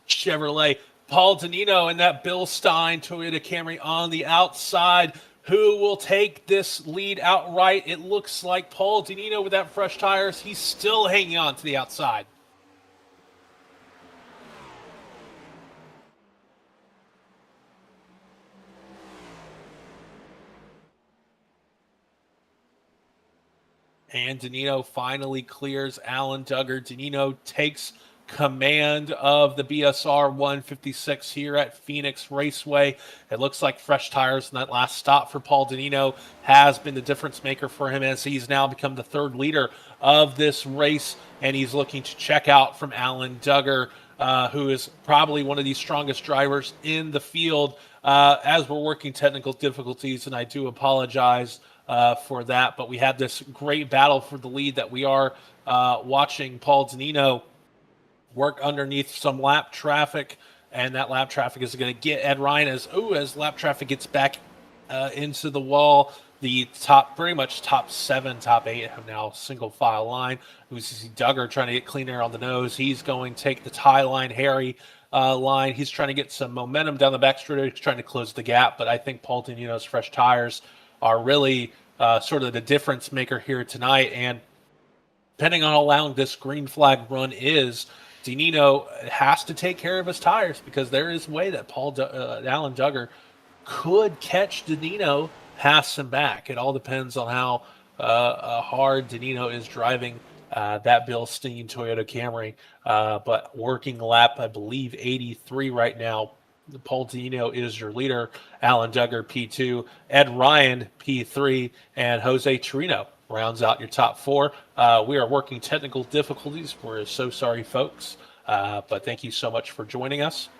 Chevrolet. Paul Danino in that Bill Stein Toyota Camry on the outside. Who will take this lead outright? It looks like Paul Danino with that fresh tires. He's still hanging on to the outside. And Danino finally clears Alan Duggar. Danino takes command of the BSR 156 here at Phoenix Raceway. It looks like fresh tires in that last stop for Paul Danino has been the difference maker for him, as he's now become the 3rd leader of this race, and he's looking to check out from Alan Duggar, who is probably one of the strongest drivers in the field, as we're working technical difficulties, and I do apologize for that, but we had this great battle for the lead that we are watching. Paul Danino work underneath some lap traffic, and that lap traffic is going to get Ed Ryan as lap traffic gets back into the wall. The pretty much top 7, top 8 have now single file line. We see Duggar trying to get clean air on the nose. He's going to take the tie line, Harry line. He's trying to get some momentum down the back straight. He's trying to close the gap, but I think Paul Denino's fresh tires are really sort of the difference maker here tonight. And depending on how long this green flag run is, Denino has to take care of his tires, because there is a way that Alan Duggar could catch Denino, pass him back. It all depends on how hard Denino is driving that Bill Steen Toyota Camry. But working lap, I believe, 83 right now. Paul Denino is your leader. Alan Duggar, P2. Ed Ryan, P3. And Jose Torino rounds out your top 4. We are working technical difficulties. We're so sorry, folks. But thank you so much for joining us.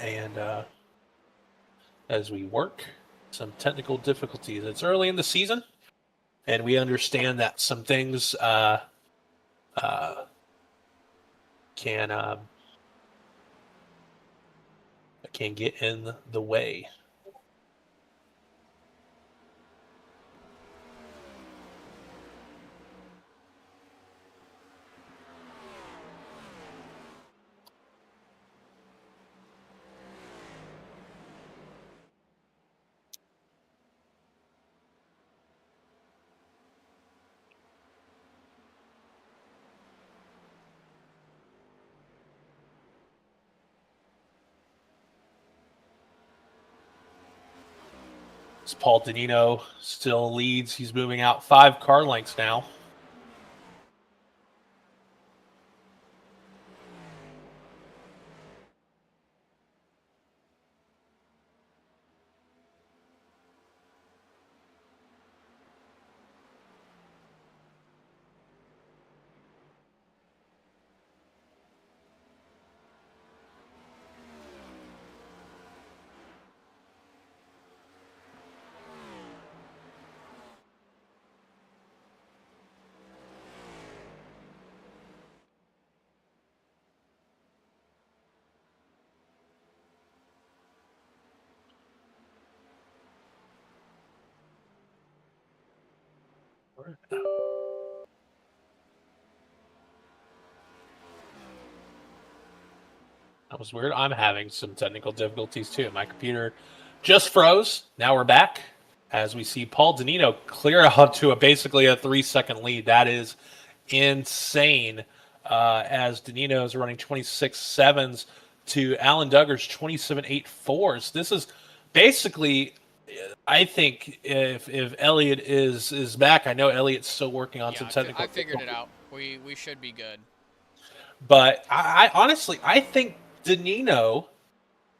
And as we work some technical difficulties, it's early in the season, and we understand that some things can get in the way. As Paul Denino still leads, he's moving out 5 car lengths now. That was weird. I'm having some technical difficulties too. My computer just froze. Now we're back as we see Paul Denino clear out to basically a 3-second lead. That is insane. As Denino is running 26.7s to Alan Duggar's 27.84s. This is basically, I think, if Elliot is back, I know Elliot's still working on some technical.
I figured it out. We should be good.
But I honestly, I think Denino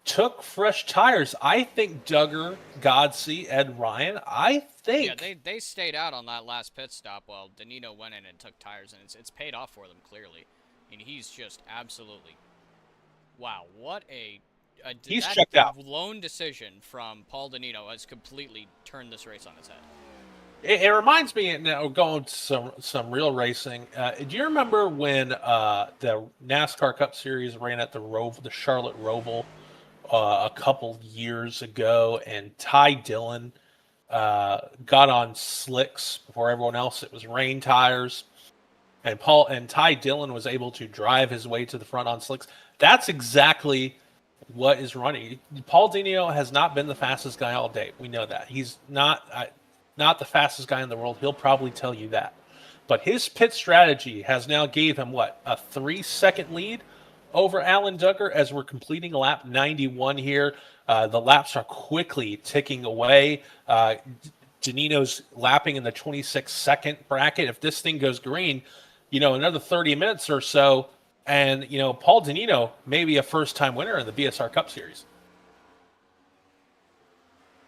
took fresh tires. I think Duggar, Godsey, Ed Ryan, I think...
Yeah, they stayed out on that last pit stop while Denino went in and took tires, and it's paid off for them, clearly. I mean, he's just absolutely... Wow, what
he's checked out.
Lone decision from Paul Denino has completely turned this race on its head.
It reminds me, now going to some real racing. Do you remember when the NASCAR Cup Series ran at the Charlotte Roval a couple years ago, and Ty Dillon got on slicks before everyone else? It was rain tires, and Ty Dillon was able to drive his way to the front on slicks. That's exactly what is running. Paul Denino has not been the fastest guy all day. We know that. He's not the fastest guy in the world. He'll probably tell you that. But his pit strategy has now gave him, a 3-second lead over Alan Duggar as we're completing lap 91 here. The laps are quickly ticking away. Denino's lapping in the 26-second bracket. If this thing goes green, another 30 minutes or so, and, Paul Denino may be a first-time winner in the BSR Cup Series.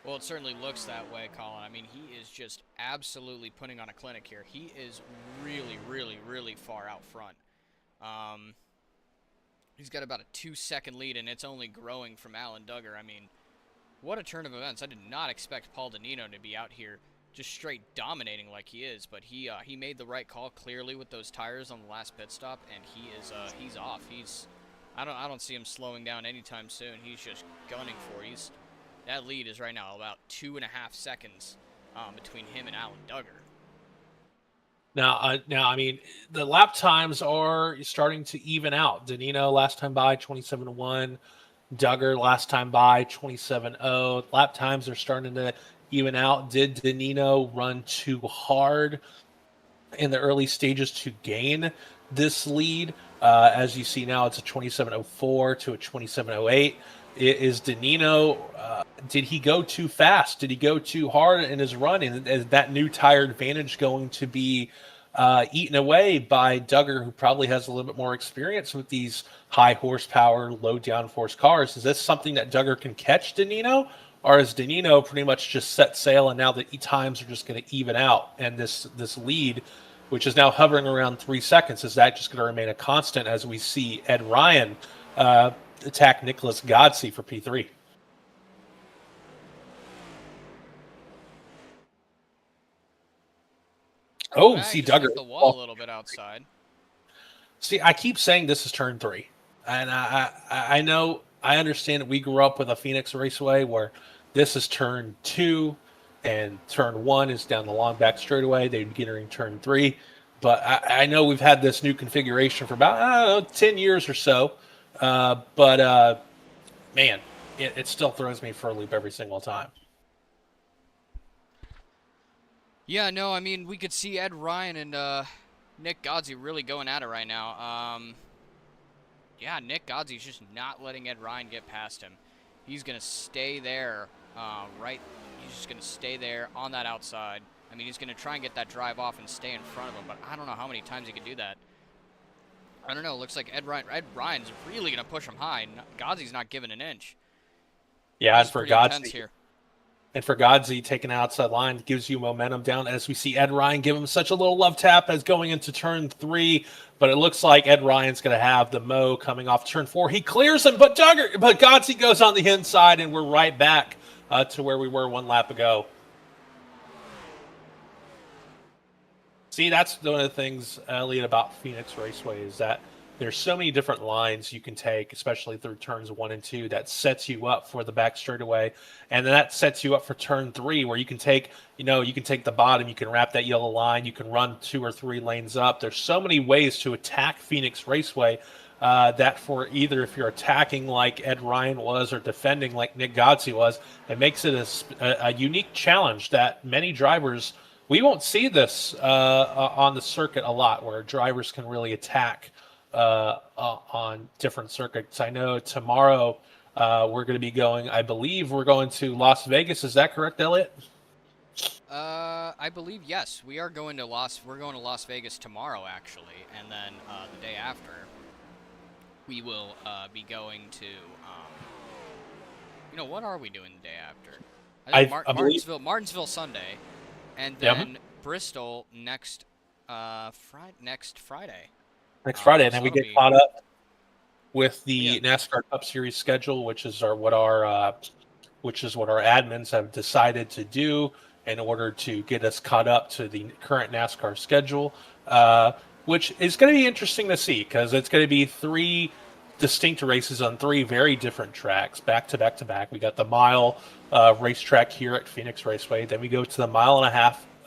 Well, it certainly looks that way, Colin. I mean, he is just absolutely putting on a clinic here. He is really, really, really far out front. He's got about a 2-second lead, and it's only growing from Alan Duggar. I mean, what a turn of events. I did not expect Paul Denino to be out here just straight dominating like he is. But he made the right call clearly with those tires on the last pit stop, and he's off. I don't see him slowing down anytime soon. He's just gunning for it. That lead is right now about 2.5 seconds between him and Alan Duggar.
Now, I mean, the lap times are starting to even out. Danino last time by 27-1. Duggar last time by 27-0. Lap times are starting to even out. Did Danino run too hard in the early stages to gain this lead? As you see now, it's a 27:04 to a 27:08. Is Danino? Did he go too fast? Did he go too hard in his run? And is that new tire advantage going to be eaten away by Duggar, who probably has a little bit more experience with these high horsepower, low downforce cars? Is this something that Duggar can catch Danino? Or is Danino pretty much just set sail and now the times are just going to even out? And this lead, which is now hovering around 3 seconds, is that just going to remain a constant as we see Ed Ryan attack Nicholas Godsey for P3? Oh, see
Just
Duggar.
hit the wall a little bit outside.
See, I keep saying this is turn 3, and I know, I understand that we grew up with a Phoenix Raceway where this is turn 2, and turn 1 is down the long back straightaway. They'd be entering turn 3, but I know we've had this new configuration for about, I don't know, 10 years or so. But man, it still throws me for a loop every single time.
Yeah, no, I mean, we could see Ed Ryan and Nick Godsey really going at it right now. Yeah, Nick Godsey's just not letting Ed Ryan get past him. He's going to stay there, he's just going to stay there on that outside. I mean, he's going to try and get that drive off and stay in front of him, but I don't know how many times he can do that. I don't know. It looks like Ed Ryan's really going to push him high. Godsey's not giving an inch.
Yeah,
and for Godsey.
And for Godsey, taking an outside line gives you momentum down as we see Ed Ryan give him such a little love tap as going into turn 3. But it looks like Ed Ryan's going to have the Mo coming off turn 4. He clears him, but Godsey goes on the inside, and we're right back to where we were one lap ago. See, that's one of the things, Elliot, about Phoenix Raceway is that there's so many different lines you can take, especially through turns 1 and 2, that sets you up for the back straightaway, and then that sets you up for turn 3, where you can take, you can take the bottom, you can wrap that yellow line, you can run 2 or 3 lanes up. There's so many ways to attack Phoenix Raceway that for either if you're attacking like Ed Ryan was or defending like Nick Godsey was, it makes it a unique challenge that many drivers. We won't see this on the circuit a lot, where drivers can really attack on different circuits. I know tomorrow we're going to be going, I believe we're going to Las Vegas. Is that correct, Elliot?
I believe, yes. We're going to Las Vegas tomorrow, actually, and then the day after, we will be going to, what are we doing the day after? I think Martinsville Sunday, and then Bristol next Friday.
Next Friday, and then we get caught up with the NASCAR Cup Series schedule, which is what our admins have decided to do in order to get us caught up to the current NASCAR schedule, which is going to be interesting to see because it's going to be 3 distinct races on 3 very different tracks, back to back to back. We got the mile racetrack here at Phoenix Raceway, then we go to the 1.5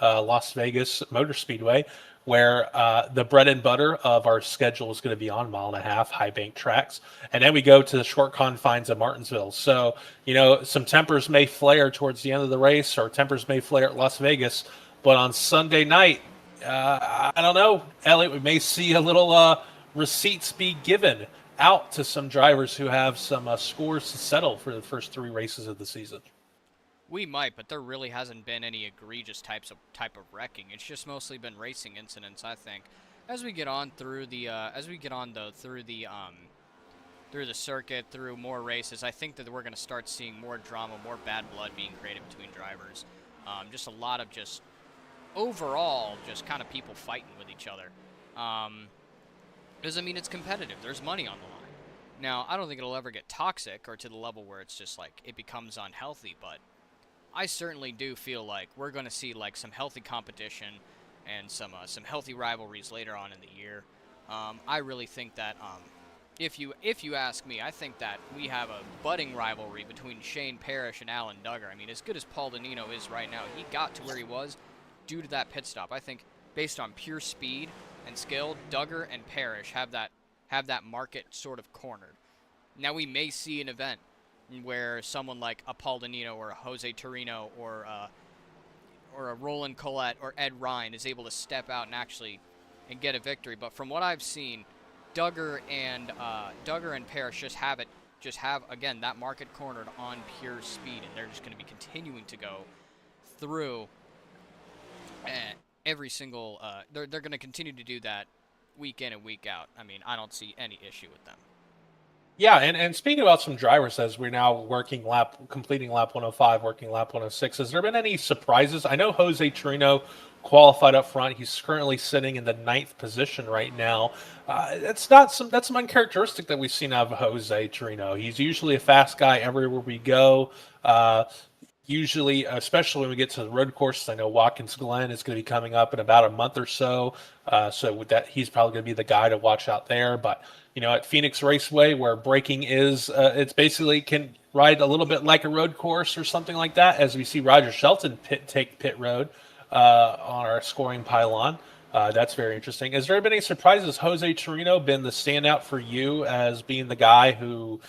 mile Las Vegas Motor Speedway, where the bread and butter of our schedule is going to be on 1.5 mile high bank tracks. And then we go to the short confines of Martinsville. So, some tempers may flare towards the end of the race, or tempers may flare at Las Vegas. But on Sunday night, I don't know, Elliot, we may see a little receipts be given out to some drivers who have some scores to settle for the first 3 races of the season.
We might, but there really hasn't been any egregious type of wrecking. It's just mostly been racing incidents, I think. As we get on through the through the circuit, through more races, I think that we're going to start seeing more drama, more bad blood being created between drivers. Just a lot of overall kind of people fighting with each other. Because, I mean, it's competitive. There's money on the line. Now, I don't think it'll ever get toxic or to the level where it's just like it becomes unhealthy, but I certainly do feel like we're going to see like some healthy competition and some healthy rivalries later on in the year. I really think that if you ask me, I think that we have a budding rivalry between Shane Parrish and Alan Duggar. I mean, as good as Paul Donnino is right now, he got to where he was due to that pit stop. I think based on pure speed and skill, Duggar and Parrish have that market sort of cornered. Now we may see an event where someone like a Paul Donnino or a Jose Torino or a Roland Collette or Ed Ryan is able to step out and actually and get a victory. But from what I've seen, Duggar and Parrish just have again that market cornered on pure speed, and they're just going to be continuing to go through every single. They're going to continue to do that week in and week out. I mean, I don't see any issue with them.
Yeah, and speaking about some drivers as we're now completing lap 105, working lap 106, has there been any surprises? I know Jose Trino qualified up front. He's currently sitting in the ninth position right now. That's some uncharacteristic that we've seen out of Jose Trino. He's usually a fast guy everywhere we go. Usually, especially when we get to the road courses, I know Watkins Glen is going to be coming up in about a month or so. So with that, he's probably going to be the guy to watch out there. But at Phoenix Raceway, where braking is, it's basically can ride a little bit like a road course or something like that. As we see Roger Shelton take pit road on our scoring pylon. That's very interesting. Has there been any surprises? Jose Torino been the standout for you as being the guy who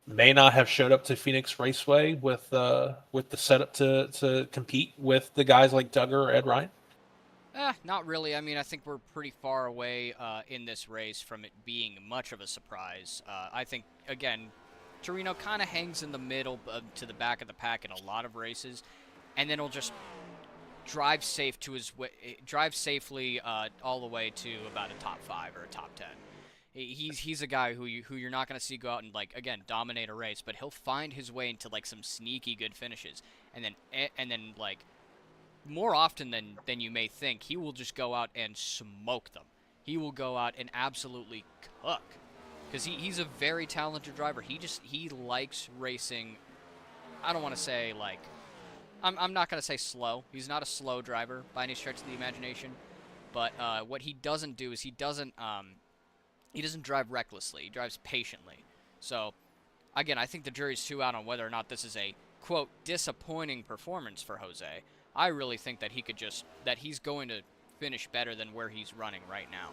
may not have showed up to Phoenix Raceway with the setup to compete with the guys like Duggar or Ed Ryan?
Not really. I mean, I think we're pretty far away in this race from it being much of a surprise. I think, again, Torino kind of hangs in the middle to the back of the pack in a lot of races, and then he'll just drive safely all the way to about a top 5 or a top 10. He's a guy who you're not going to see go out and like again dominate a race, but he'll find his way into like some sneaky good finishes, and then like more often than you may think, he will just go out and smoke them. He will go out and absolutely cook because he's a very talented driver. He likes racing. I don't want to say like I'm not going to say slow. He's not a slow driver by any stretch of the imagination, but what he doesn't do is he doesn't drive recklessly. He drives patiently. So, again, I think the jury's too out on whether or not this is a, quote, disappointing performance for Jose. I really think that he's going to finish better than where he's running right now.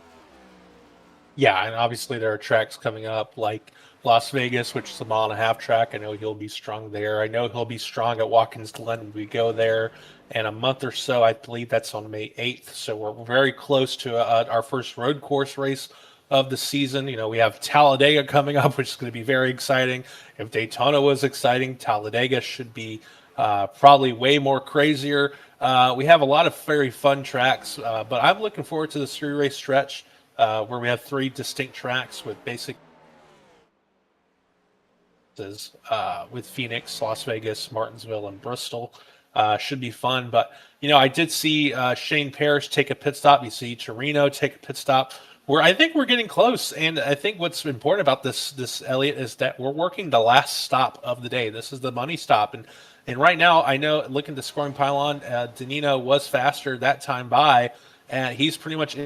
Yeah, and obviously there are tracks coming up like Las Vegas, which is a mile and a half track. I know he'll be strong there. I know he'll be strong at Watkins Glen when we go there in a month or so. I believe that's on May 8th. So we're very close to our first road course race of the season. We have Talladega coming up, which is going to be very exciting. If Daytona was exciting, Talladega should be probably way more crazier. We have a lot of very fun tracks, but I'm looking forward to this 3-race stretch where we have 3 distinct tracks with basic with Phoenix, Las Vegas, Martinsville, and Bristol. Should be fun. But, I did see Shane Parrish take a pit stop. You see Torino take a pit stop. I think we're getting close, and I think what's important about this Elliot is that we're working the last stop of the day. This is the money stop, and right now I know looking at the scoring pylon, Danino was faster that time by, and he's pretty much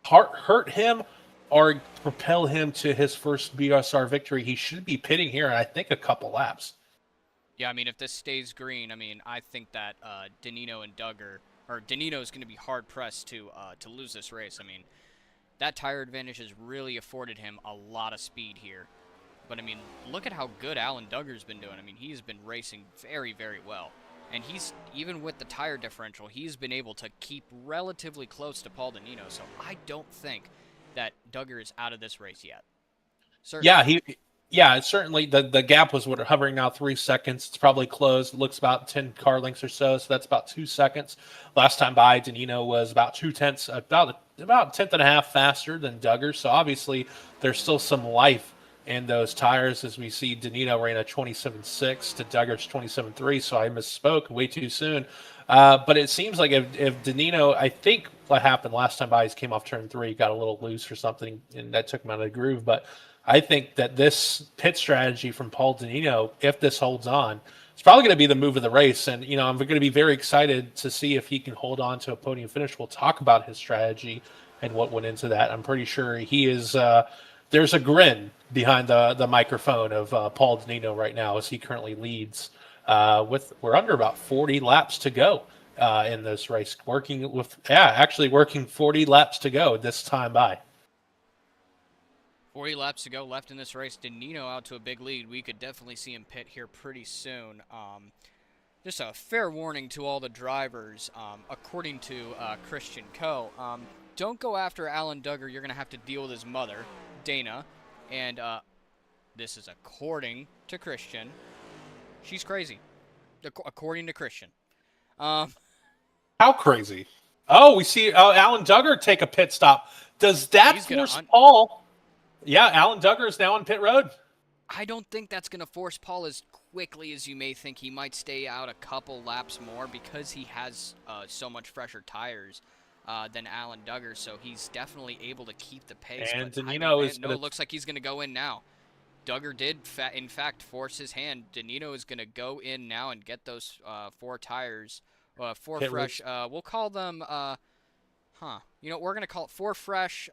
hurt him or propel him to his first BSR victory. He should be pitting here, and I think a couple laps.
Yeah, I mean, if this stays green, I mean, I think that Danino and Duggar. Or Danino is going to be hard pressed to lose this race. I mean, that tire advantage has really afforded him a lot of speed here. But I mean, look at how good Alan Duggar's been doing. I mean, he's been racing very, very well, and he's even with the tire differential, he's been able to keep relatively close to Paul Danino. So I don't think that Duggar is out of this race yet.
Certainly. Yeah, it's certainly the gap was hovering now 3 seconds. It's probably closed. It looks about 10 car lengths or so that's about 2 seconds. Last time by, Danino was about 2/10, about a tenth and a half faster than Duggar. So obviously there's still some life in those tires. As we see, Danino ran a 27.6 to Duggar's 27.3, so I misspoke way too soon. But it seems like if Danino, I think what happened last time by, he came off turn 3, got a little loose or something, and that took him out of the groove. But I think that this pit strategy from Paul Danino, if this holds on, it's probably going to be the move of the race. And, I'm going to be very excited to see if he can hold on to a podium finish. We'll talk about his strategy and what went into that. I'm pretty sure he is. There's a grin behind the microphone of Paul Danino right now as he currently leads. We're under about 40 laps to go in this race. Actually working 40 laps to go this time by.
40 laps to go left in this race. Danino out to a big lead. We could definitely see him pit here pretty soon. Just a fair warning to all the drivers, according to Christian Coe. Don't go after Alan Duggar. You're going to have to deal with his mother, Dana. And this is according to Christian. She's crazy, according to Christian.
How crazy? Oh, we see Alan Duggar take a pit stop. Does that force Paul? Yeah, Alan Duggar is now on pit road.
I don't think that's going to force Paul as quickly as you may think. He might stay out a couple laps more because he has so much fresher tires than Alan Duggar, so he's definitely able to keep the pace.
And
but
Danino
it looks like he's going to go in now. Duggar did, in fact, force his hand. Danino is going to go in now and get those 4 tires, 4 fresh. We'll call them, we're going to call it 4 fresh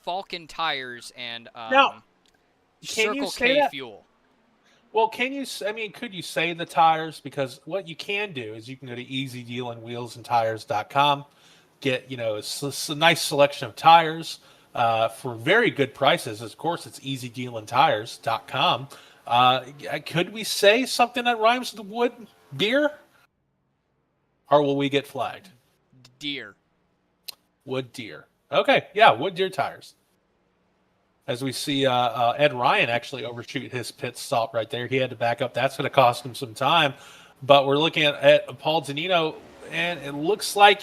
Falcon tires and
now,
Circle K fuel.
Well, could you say the tires? Because what you can do is you can go to easydealingwheelsandtires.com, get, a nice selection of tires for very good prices. Of course, it's easydealingtires.com. Could we say something that rhymes with wood deer? Or will we get flagged?
Deer.
Wood deer. Okay, yeah, wood deer tires. As we see Ed Ryan actually overshoot his pit stop right there. He had to back up. That's going to cost him some time. But we're looking at Paul Danino, and it looks like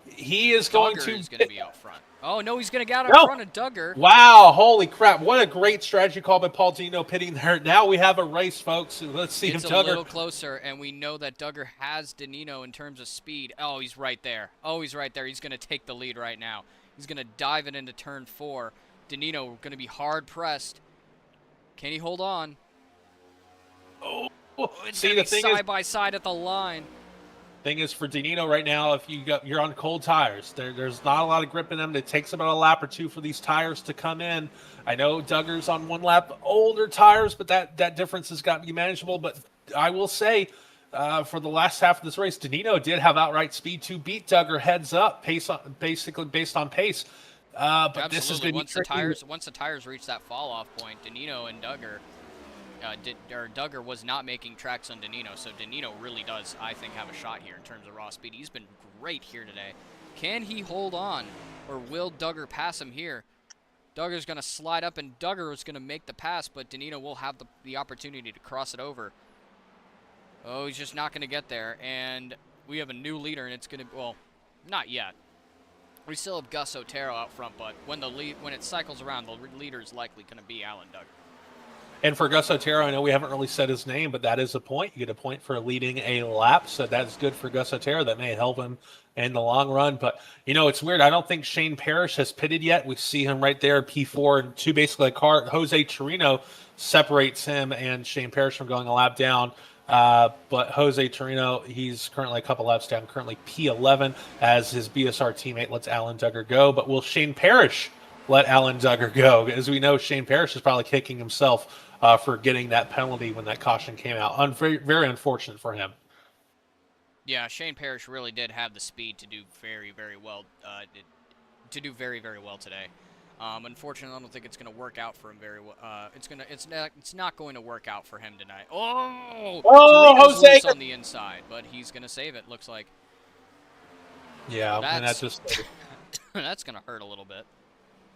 he is going
to be out front. Oh, no, he's going to get out in front of Duggar.
Wow, holy crap. What a great strategy call by Paul Danino pitting there. Now we have a race, folks. Let's see if Duggar...
It's a little closer, and we know that Duggar has Danino in terms of speed. Oh, he's right there. He's going to take the lead right now. He's going to dive it into turn 4. Danino going to be hard pressed. Can he hold on?
Oh,
it's going to be side by side at the line.
Thing is, for Danino right now, if you're on cold tires, there's not a lot of grip in them. It takes about a lap or 2 for these tires to come in. I know Duggar's on 1 lap older tires, but that difference has got to be manageable. But I will say, for the last half of this race, Danino did have outright speed to beat Duggar heads up, basically based on pace. But
absolutely.
This is going to be tricky.
Once the tires reach that fall-off point, Danino and Duggar, Duggar was not making tracks on Danino, so Danino really does, I think, have a shot here in terms of raw speed. He's been great here today. Can he hold on, or will Duggar pass him here? Duggar's going to slide up, and Duggar is going to make the pass, but Danino will have the opportunity to cross it over. Oh, he's just not going to get there, and we have a new leader, and it's going to, well, not yet. We still have Gus Otero out front, but when it cycles around, the leader is likely going to be Alan Duggar.
And for Gus Otero, I know we haven't really said his name, but that is a point. You get a point for leading a lap, so that's good for Gus Otero. That may help him in the long run. But, it's weird. I don't think Shane Parrish has pitted yet. We see him right there, P4 and 2, basically a car. Jose Torino separates him and Shane Parrish from going a lap down. But Jose Torino, he's currently a couple laps down, currently P11, as his BSR teammate lets Alan Duggar go. But will Shane Parrish let Alan Duggar go? As we know, Shane Parrish is probably kicking himself for getting that penalty when that caution came out. Very, very unfortunate for him.
Yeah, Shane Parrish really did have the speed to do very, very well. Very well today. Unfortunately, I don't think it's going to work out for him very well. It's not going to work out for him tonight. Oh,
Jose
loose on the inside, but he's going to save it. Looks like.
Yeah, and that's just
that's going to hurt a little bit.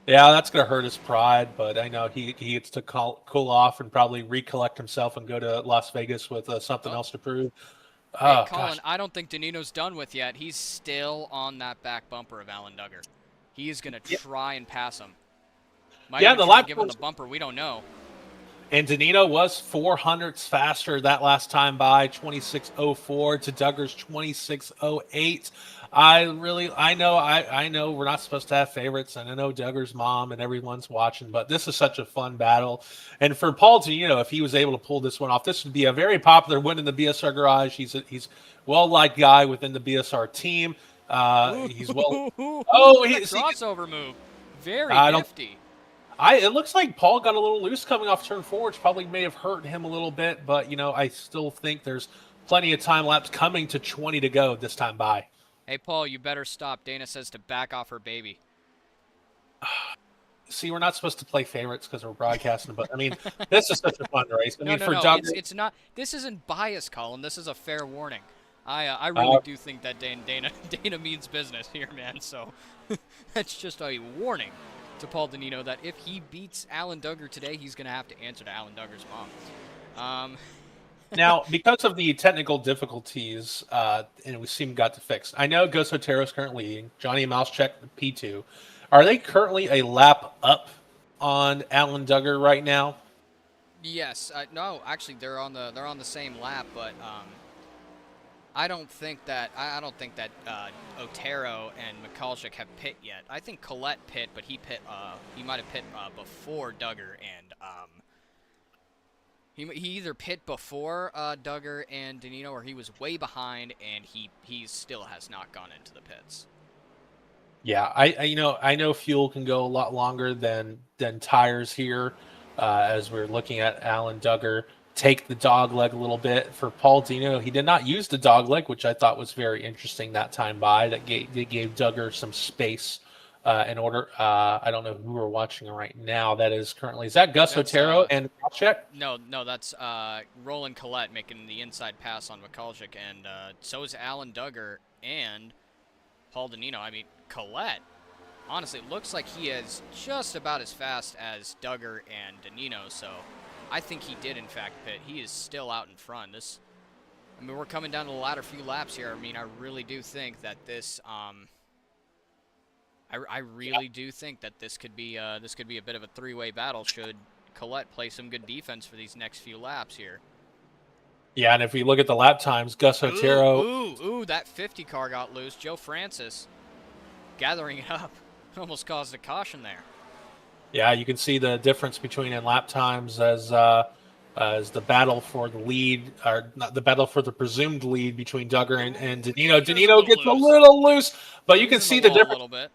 Yeah, that's going to hurt his pride, but I know he gets to cool off and probably recollect himself and go to Las Vegas with something else to prove.
Hey, Colin, I don't think Danino's done with yet. He's still on that back bumper of Alan Duggar. He is going to try and pass him. Might
Yeah,
even
the
try and
lap
give him the
times.
bumper. We don't know.
And Danilo was 400ths faster that last time by 26:04 to Duggar's 26:08. I know we're not supposed to have favorites, and I know Duggar's mom and everyone's watching, but this is such a fun battle. And for Paul Danilo, if he was able to pull this one off, this would be a very popular win in the BSR garage. He's well-liked guy within the BSR team.
Ooh,
He's well.
look
Oh,
at that
see,
crossover move. Very
I don't.
nifty.
It looks like Paul got a little loose coming off turn four, which probably may have hurt him a little bit, but I still think there's plenty of time lapse coming to 20 to go this time by.
Hey, Paul, you better stop. Dana says to back off her baby.
See, we're not supposed to play favorites because we're broadcasting, but I mean, this is such a fun race. I
No,
mean,
no,
for
no.
Duggar,
It's not. This isn't bias, Colin. This is a fair warning. I
uh,
really do think that Dana means business here, man. So that's just a warning to Paul Danino that if he beats Alan Duggar today, he's gonna have to answer to Alan Duggar's mom.
now, because of the technical difficulties, and we seem got to fix. I know Ghost Otero is currently leading. Johnny Mousecheck, P2. Are they currently a lap up on Alan Duggar right now?
Yes. No, actually, they're on the same lap, but I don't think that Otero and Mikulczyk have pit yet. I think Collette pit, but he might have pit before Duggar, and he either pit before Duggar and Danino, or he was way behind, and he still has not gone into the pits.
Yeah, I know fuel can go a lot longer than tires here. As we're looking at Alan Duggar take the dog leg a little bit for Paul Dino. He did not use the dog leg, which I thought was very interesting that time by. That gave Duggar some space in order. I don't know who we're watching right now. That is that Gus
That's
Otero and check.
no, that's Roland Collette making the inside pass on Mikulczyk, and so is Alan Duggar and Paul Danino. I mean, Collette, honestly, it looks like he is just about as fast as Duggar and Danino, so I think he did, in fact, pit. He is still out in front. I mean, we're coming down to the latter few laps here. I mean, I really do think that this, I really do think that this could be a bit of a three-way battle should Collette play some good defense for these next few laps here.
Yeah, and if we look at the lap times, Gus Otero.
Ooh, that 50 car got loose. Joe Francis gathering it up. Almost caused a caution there.
Yeah, you can see the difference between in lap times as the battle for the lead, or not the battle for the presumed lead between Duggar and Danino. Danino gets a little loose, but you can see the difference.
A little bit.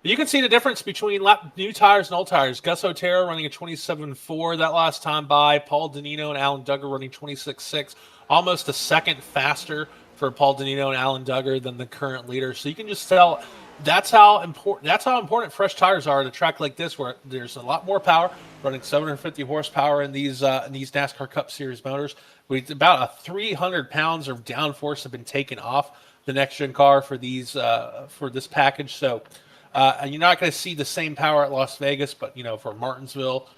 You can see the difference between new tires and old tires. Gus Otero running a 27.4 that last time by. Paul Danino and Alan Duggar running 26.6, almost a second faster for Paul Danino and Alan Duggar than the current leader. So you can just tell that's how important fresh tires are at a track like this, where there's a lot more power, running 750 horsepower in these NASCAR Cup Series motors. With about 300 pounds of downforce have been taken off the next gen car for this package. So. You're not going to see the same power at Las Vegas, but for Martinsville,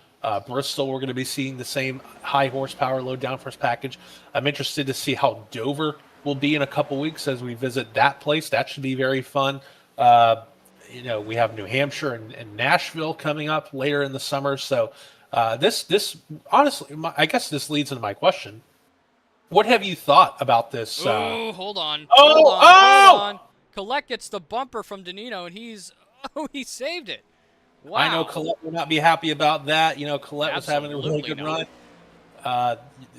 Bristol, we're going to be seeing the same high horsepower, low downforce package. I'm interested to see how Dover will be in a couple weeks as we visit that place. That should be very fun. We have New Hampshire and Nashville coming up later in the summer. So this honestly, I guess this leads into my question. What have you thought about this?
Oh, hold on.
Hold
on. Collette gets the bumper from Danino, and he saved it. Wow.
I know Collette will not be happy about that. Collette was having a really good run.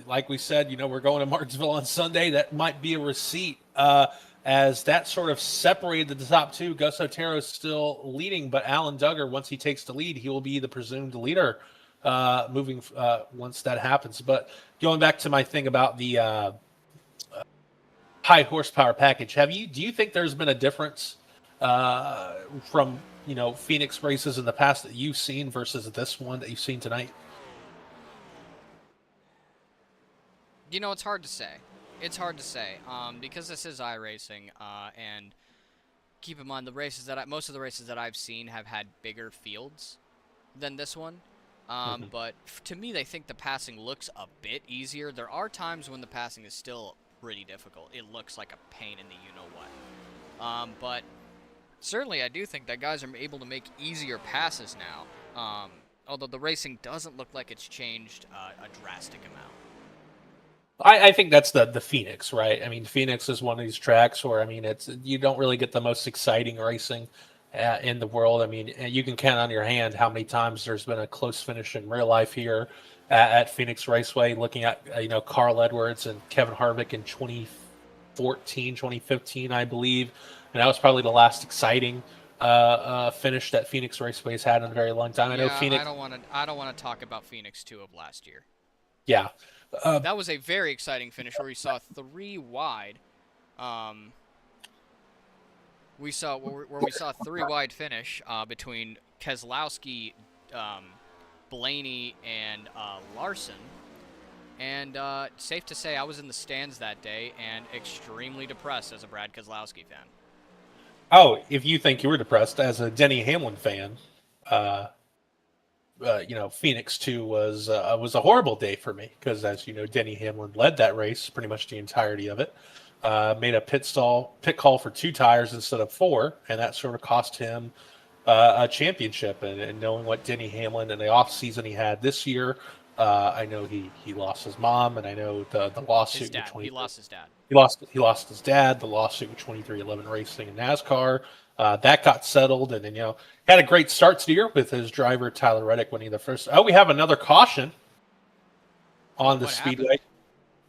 Like we said, we're going to Martinsville on Sunday. That might be a receipt as that sort of separated the top two. Gus Otero is still leading, but Alan Duggar, once he takes the lead, he will be the presumed leader moving once that happens. But going back to my thing about the high horsepower package, do you think there's been a difference from Phoenix races in the past that you've seen versus this one that you've seen tonight?
It's hard to say. It's hard to say because this is iRacing, and keep in mind most of the races that I've seen have had bigger fields than this one. But to me, they think the passing looks a bit easier. There are times when the passing is still pretty difficult. It looks like a pain in the you-know-what. But certainly I do think that guys are able to make easier passes now. Um, Although the racing doesn't look like it's changed a drastic amount.
I think that's the Phoenix, right? I mean, Phoenix is one of these tracks where I mean, it's you don't really get the most exciting racing in the world. I mean, you can count on your hand how many times there's been a close finish in real life here at Phoenix Raceway. Looking at Carl Edwards and Kevin Harvick in 2014, 2015, I believe, and that was probably the last exciting finish that Phoenix Raceway's had in a very long time. I know
Yeah, I
Phoenix,
don't want to. I don't want to talk about Phoenix 2 of last year.
yeah. Uh,
That was a very exciting finish where we saw three wide. Um, we saw where we saw a three wide finish between Keselowski, um, Blaney, and Larson. And safe to say, I was in the stands that day and extremely depressed as a Brad Keselowski fan.
Oh, if you think you were depressed as a Denny Hamlin fan, uh, Phoenix 2 was a horrible day for me because, as you know, Denny Hamlin led that race pretty much the entirety of it. Made a pit call for 2 tires instead of 4, and that sort of cost him a championship. And knowing what Denny Hamlin and the off season he had this year, I know he lost his mom, and I know the
His
lawsuit with
dad. He
20.
lost his dad.
He lost his dad. The lawsuit with 2311 Racing and NASCAR that got settled, and then had a great start to the year with his driver Tyler Reddick winning the first. Oh, we have another caution on the
What
speedway.
happened?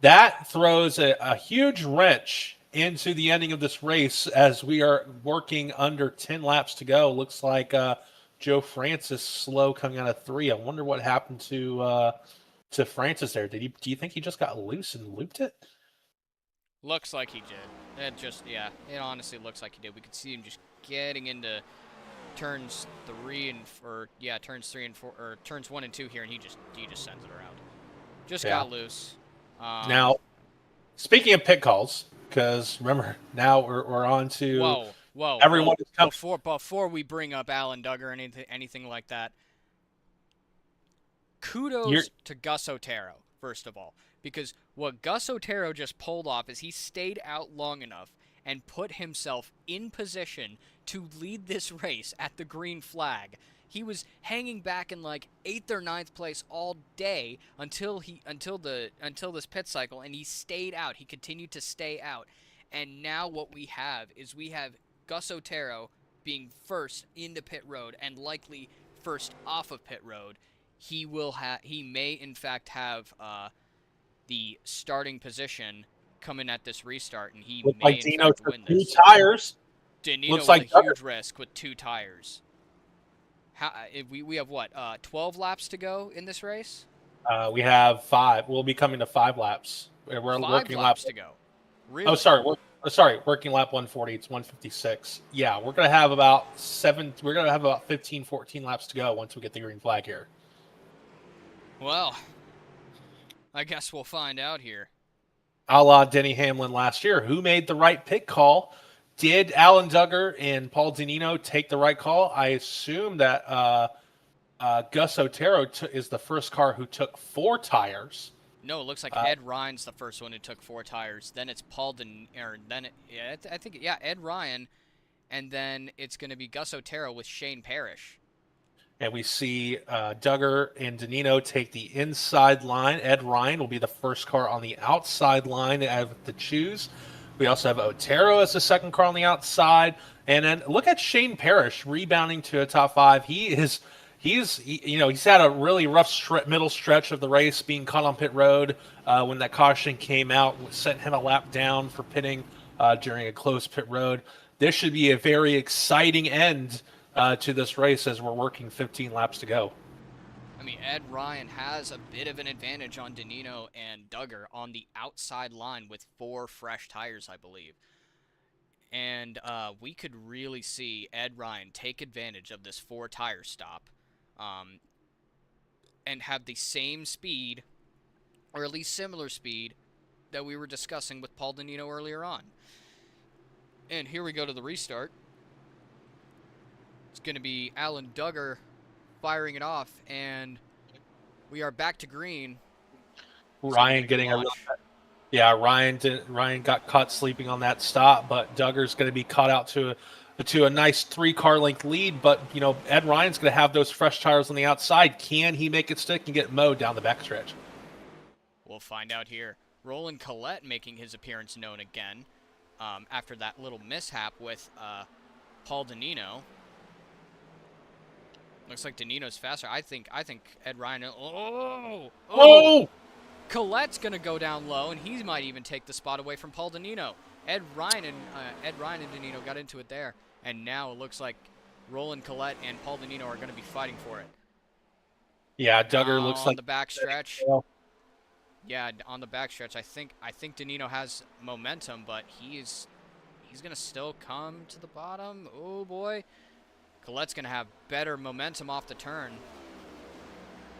That throws a huge wrench into the ending of this race as we are working under 10 laps to go. Looks like Joe Francis slow coming out of 3. I wonder what happened to Francis there. Do you think he just got loose and looped it?
Looks like he did. Yeah, it honestly looks like he did. We could see him just getting into turns turns 3 and 4, or turns 1 and 2 here, and he just sends it around. Just
Yeah.
got loose.
Now, speaking of pit calls, because remember now we're on to everyone
whoa!
is coming.
Before we bring up Alan Duggar or anything like that,
You're
kudos to Gus Otero, first of all, because what Gus Otero just pulled off is he stayed out long enough and put himself in position to lead this race at the green flag. He was hanging back in like 8th or ninth place all day until this pit cycle, and he stayed out. He continued to stay out. And now what we have is Gus Otero being first into pit road and likely first off of pit road. He may in fact have the starting position coming at this restart, and he
looks
may
like
in
Dino
fact
took
win
2
this.
tires.
Danilo
Looks
with
like
a huge risk with 2 tires. We have what 12 laps to go in this race?
We have 5. We'll be coming to 5 laps. We're
5
working
laps
lap.
to go. Really?
Oh, sorry. Sorry. Working lap 140. It's 156. Yeah, we're gonna have about 7. We're gonna have about 15, 14 laps to go once we get the green flag here.
Well, I guess we'll find out here.
A la Denny Hamlin last year, who made the right pit call. Did Alan Duggar and Paul Dinino take the right call? I assume that Gus Otero is the first car who took 4 tires.
No, it looks like Ed Ryan's the first one who took 4 tires. Then it's I think Ed Ryan, and then it's going to be Gus Otero with Shane Parrish.
And we see Duggar and Danino take the inside line. Ed Ryan will be the first car on the outside line to choose. We also have Otero as the second car on the outside. And then look at Shane Parrish rebounding to a top 5. He's had a really rough middle stretch of the race, being caught on pit road when that caution came out, sent him a lap down for pitting during a closed pit road. This should be a very exciting end to this race as we're working 15 laps to go.
I mean, Ed Ryan has a bit of an advantage on Danino and Duggar on the outside line with 4 fresh tires, I believe. And we could really see Ed Ryan take advantage of this 4-tire stop and have the same speed, or at least similar speed, that we were discussing with Paul Danino earlier on. And here we go to the restart. It's going to be Alan Duggar firing it off, and we are back to green.
Ryan getting Ryan got caught sleeping on that stop, but Duggar's going to be caught out to to a nice 3-car length lead. But, Ed Ryan's going to have those fresh tires on the outside. Can he make it stick and get Mo down the backstretch?
We'll find out here. Roland Collette making his appearance known again after that little mishap with Paul Danino. Looks like Danino's faster. I think Ed Ryan. Oh! Collette's gonna go down low, and he might even take the spot away from Paul Danino. Ed Ryan and Danino got into it there, and now it looks like Roland Collette and Paul Danino are gonna be fighting for it.
Yeah, Duggar looks like
on the backstretch. Yeah, on the backstretch, I think Danino has momentum, but he's gonna still come to the bottom. Oh boy, Collette's gonna have better momentum off the turn.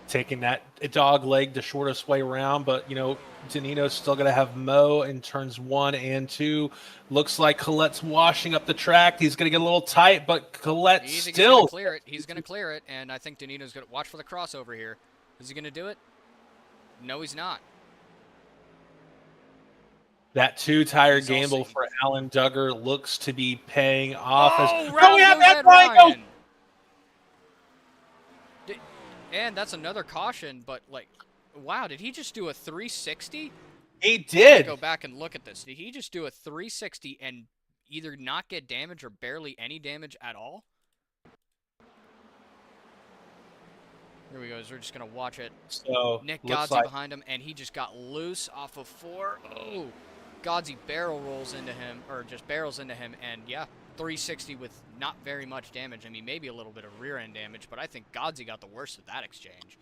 Taking that dog leg the shortest way around, but Danino's still gonna have Mo in turns 1 and 2. Looks like Collette's washing up the track. He's gonna get a little tight, but Collette still
gonna clear it. He's gonna clear it, and I think Danino's gonna watch for the crossover here. Is he gonna do it? No, he's not.
That 2-tire gamble for Alan Duggar looks to be paying off.
We have Ed Ryan. And that's another caution, but wow, did he just do a 360?
He did.
Go back and look at this. Did he just do a 360 and either not get damage or barely any damage at all? Here we go. We're just going to watch it.
So
Nick Godsey behind him, and he just got loose off of 4. Oh, Godsey barrels into him, and yeah, 360 with not very much damage. I mean, maybe a little bit of rear-end damage, but I think Godsey got the worst of that exchange.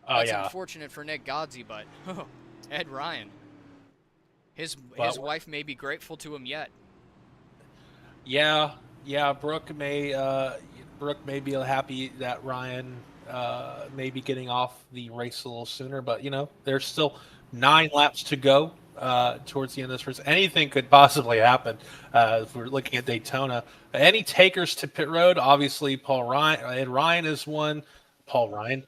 That's unfortunate for Nick Godsey, but Ed Ryan, his wife may be grateful to him yet.
Yeah, Brooke may be happy that Ryan may be getting off the race a little sooner, but there's still 9 laps to go towards the end of this race. Anything could possibly happen if we're looking at Daytona. Any takers to pit road? Obviously, Paul Ryan. Ed Ryan is one. Paul Ryan,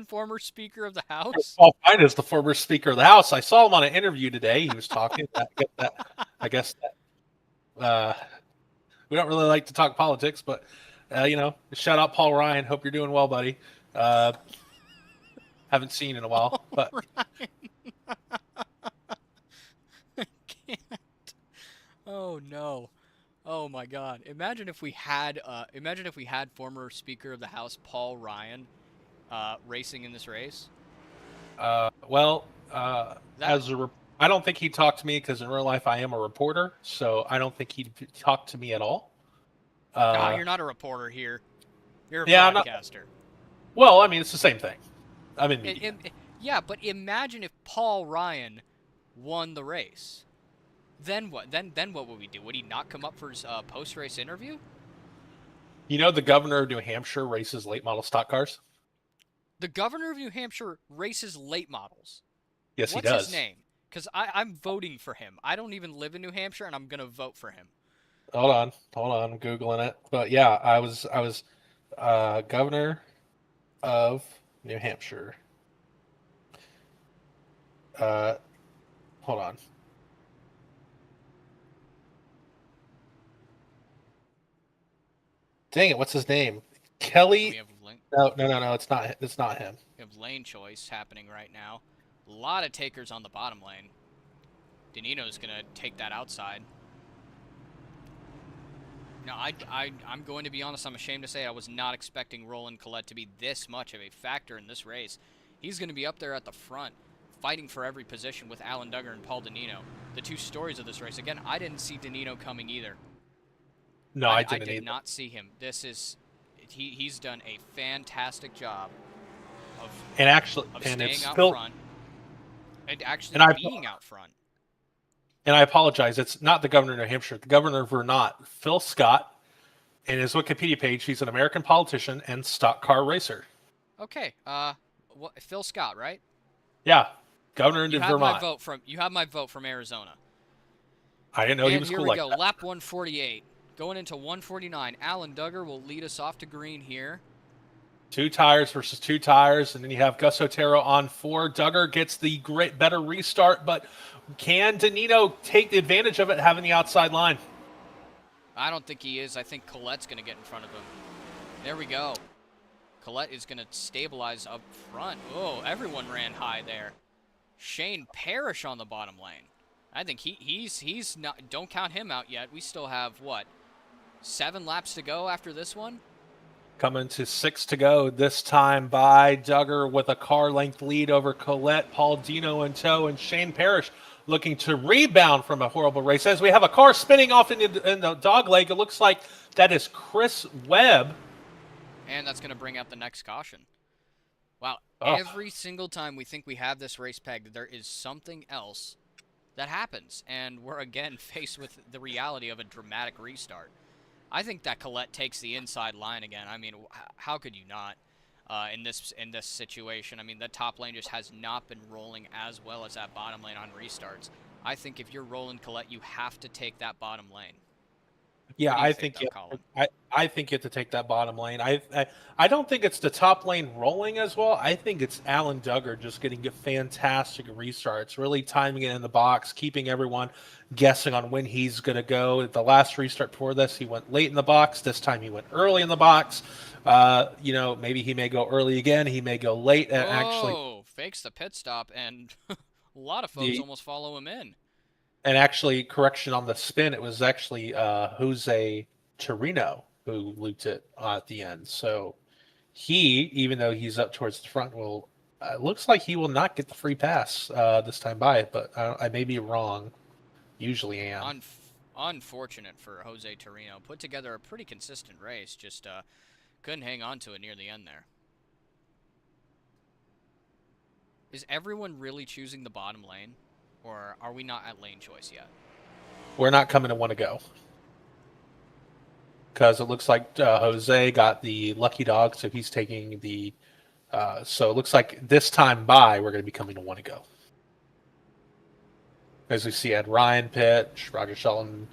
former Speaker of the House.
Paul Ryan is the former Speaker of the House. I saw him on an interview today. He was talking. I guess we don't really like to talk politics, but shout out Paul Ryan. Hope you're doing well, buddy. Haven't seen in a while, but.
I can't. Oh no. Oh my God. Imagine if we had former Speaker of the House Paul Ryan racing in this race.
I don't think he'd talk to me because in real life I am a reporter, so I don't think he'd talk to me at all.
You're not a reporter here. You're a broadcaster.
Well, I mean, it's the same thing. I'm in media.
Yeah, but imagine if Paul Ryan won the race. Then what? Then what would we do? Would he not come up for his post-race interview?
The governor of New Hampshire races late model stock cars?
The governor of New Hampshire races late models?
Yes, he does.
What's his name? Because I'm voting for him. I don't even live in New Hampshire, and I'm going to vote for him.
Hold on. I'm Googling it. But yeah, I was governor of New Hampshire. Hold on. Dang it! What's his name? Kelly. No. It's not. It's not him.
We have lane choice happening right now. A lot of takers on the bottom lane. Danino's gonna take that outside. No, I'm going to be honest. I'm ashamed to say I was not expecting Roland Collette to be this much of a factor in this race. He's going to be up there at the front, fighting for every position with Alan Duggar and Paul Danino. The two stories of this race. Again, I didn't see Danino coming either.
No, I didn't.
I did not see him. He's done a fantastic job of staying out front and actually being out front.
And I apologize. It's not the governor of New Hampshire. The governor of Vermont, Phil Scott. In his Wikipedia page, he's an American politician and stock car racer.
Okay. Phil Scott, right?
Yeah. Governor of Vermont.
You have my vote from Arizona.
I didn't know he was cool like that.
Here we go. Lap 148. Going into 149. Alan Duggar will lead us off to green here.
2 tires versus 2 tires, and then you have Gus Otero on 4. Duggar gets the better restart, but can Danino take the advantage of it having the outside line?
I don't think he is. I think Colette's going to get in front of him. There we go. Colette is going to stabilize up front. Oh, everyone ran high there. Shane Parrish on the bottom lane. I think he's not. Don't count him out yet. We still have what, 7 laps to go after this one.
Coming to 6 to go this time by Duggar with a car length lead over Colette, Paul Dino in tow, and Shane Parrish looking to rebound from a horrible race. As we have a car spinning off in the dog leg, it looks like that is Chris Webb.
And that's going to bring out the next caution. Wow,
Oh.
every single time we think we have this race pegged, there is something else that happens, and we're again faced with the reality of a dramatic restart. I think that Colette takes the inside line again. I mean, how could you not in this situation? I mean, the top lane just has not been rolling as well as that bottom lane on restarts. I think if you're rolling Colette, you have to take that bottom lane.
Yeah, I think I think you have to take that bottom lane. I don't think it's the top lane rolling as well. I think it's Alan Duggar just getting fantastic restarts, really timing it in the box, keeping everyone guessing on when he's going to go. At the last restart before this, he went late in the box. This time he went early in the box. Maybe he may go early again. He may go late. And actually,
fakes the pit stop, and a lot of folks almost follow him in.
And actually, correction on the spin, it was actually Jose Torino who looped it at the end. So he, even though he's up towards the front, looks like he will not get the free pass this time by. But I may be wrong. Usually am.
Unfortunate for Jose Torino. Put together a pretty consistent race. Just couldn't hang on to it near the end there. Is everyone really choosing the bottom lane? Or are we not at lane choice yet?
We're not coming to want to go. Because it looks like Jose got the lucky dog, so he's taking the... so it looks like this time by, we're going to be coming to want to go. As we see, Ed Ryan pit, Roger Shelton,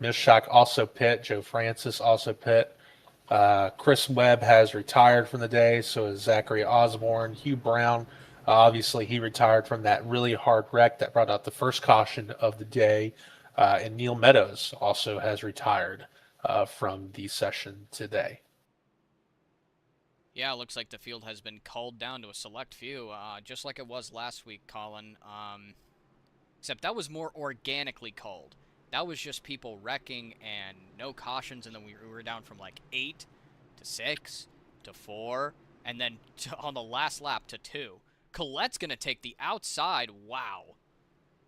Mishak also pit, Joe Francis also pit. Chris Webb has retired from the day, so is Zachary Osborne. Hugh Brown, obviously, he retired from that really hard wreck that brought out the first caution of the day. And Neil Meadows also has retired from the session today.
Yeah, it looks like the field has been culled down to a select few, just like it was last week, Colin. Except that was more organically culled. That was just people wrecking and no cautions, and then we were down from like 8 to 6 to 4, and then on the last lap to 2. Colette's going to take the outside. Wow.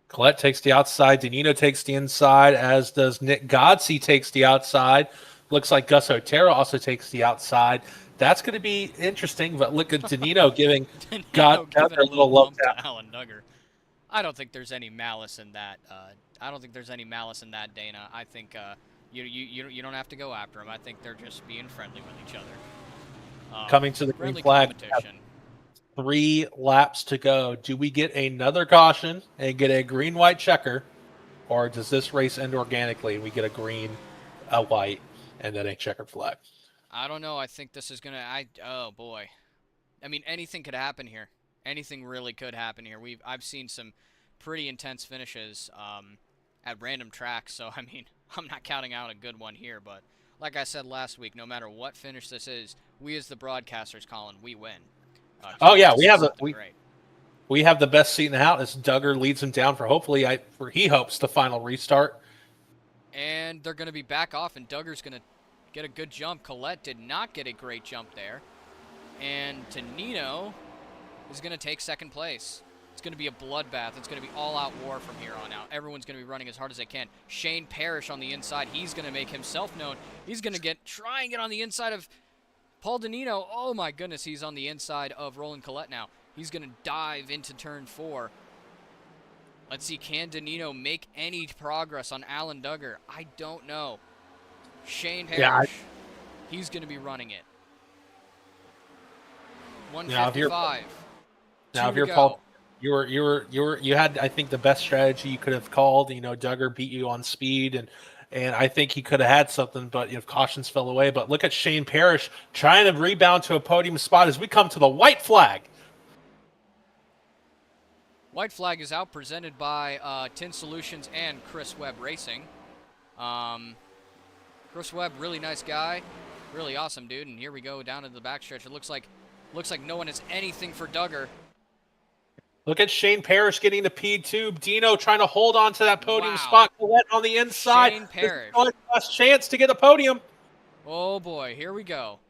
Colette takes the outside. Danino takes the inside, as does Nick Godsey takes the outside. Looks like Gus Otero also takes the outside. That's going to be interesting, but look at Danino giving
giving a little bump to Alan Duggar. I don't think there's any malice in that. Dana. I think you don't have to go after him. I think they're just being friendly with each other.
Coming to the green flag. 3 laps to go. Do we get another caution and get a green-white checker, or does this race end organically and we get a green, a white, and then a checkered flag?
I don't know. I think this is going to... Oh, boy. I mean, anything could happen here. Anything really could happen here. I've seen some pretty intense finishes at random tracks, so, I mean, I'm not counting out a good one here, but like I said last week, no matter what finish this is, we as the broadcasters, Colin, we win.
We have the best seat in the house as Duggar leads him down for hopefully, he hopes, the final restart.
And they're going to be back off, and Duggar's going to get a good jump. Colette did not get a great jump there. And Tonino is going to take second place. It's going to be a bloodbath. It's going to be all-out war from here on out. Everyone's going to be running as hard as they can. Shane Parrish on the inside. He's going to make himself known. He's going to try and get on the inside of Paul Danino. Oh, my goodness. He's on the inside of Roland Colette now. He's going to dive into turn 4. Let's see. Can Danino make any progress on Alan Duggar? I don't know. Shane Parrish. He's going to be running it. 155.
Now, if you're Paul, you had, I think, the best strategy you could have called. Duggar beat you on speed, and I think he could have had something, but cautions fell away. But look at Shane Parrish trying to rebound to a podium spot as we come to the white flag.
White flag is out, presented by Tin Solutions and Chris Webb Racing. Um, Chris Webb, really nice guy, really awesome dude. And here we go down to the backstretch. It looks like no one has anything for Duggar.
Look at Shane Parrish getting the P2. Dino trying to hold on to that podium
Wow,
spot. Colette on the inside.
Shane
This is
Parrish.
Colette's last chance to get the podium.
Oh boy, here we go.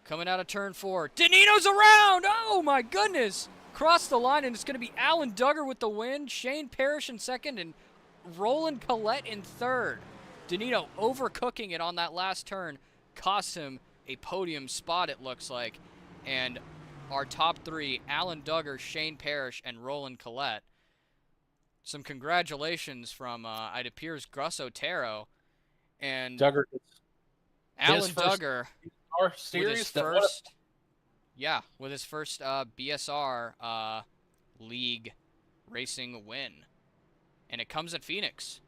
Coming out of turn 4. Danino's around! Oh my goodness! Cross the line, and it's going to be Alan Duggar with the win, Shane Parrish in second, and Roland Collette in third. Danino overcooking it on that last turn cost him a podium spot, it looks like. And our top 3, Alan Duggar, Shane Parrish, and Roland Collette. Some congratulations from, it appears, Gus Otero. And
Duggar his
Alan
first
Duggar
R
with his
series.
first, yeah, with his first BSR league racing win, and it comes at Phoenix.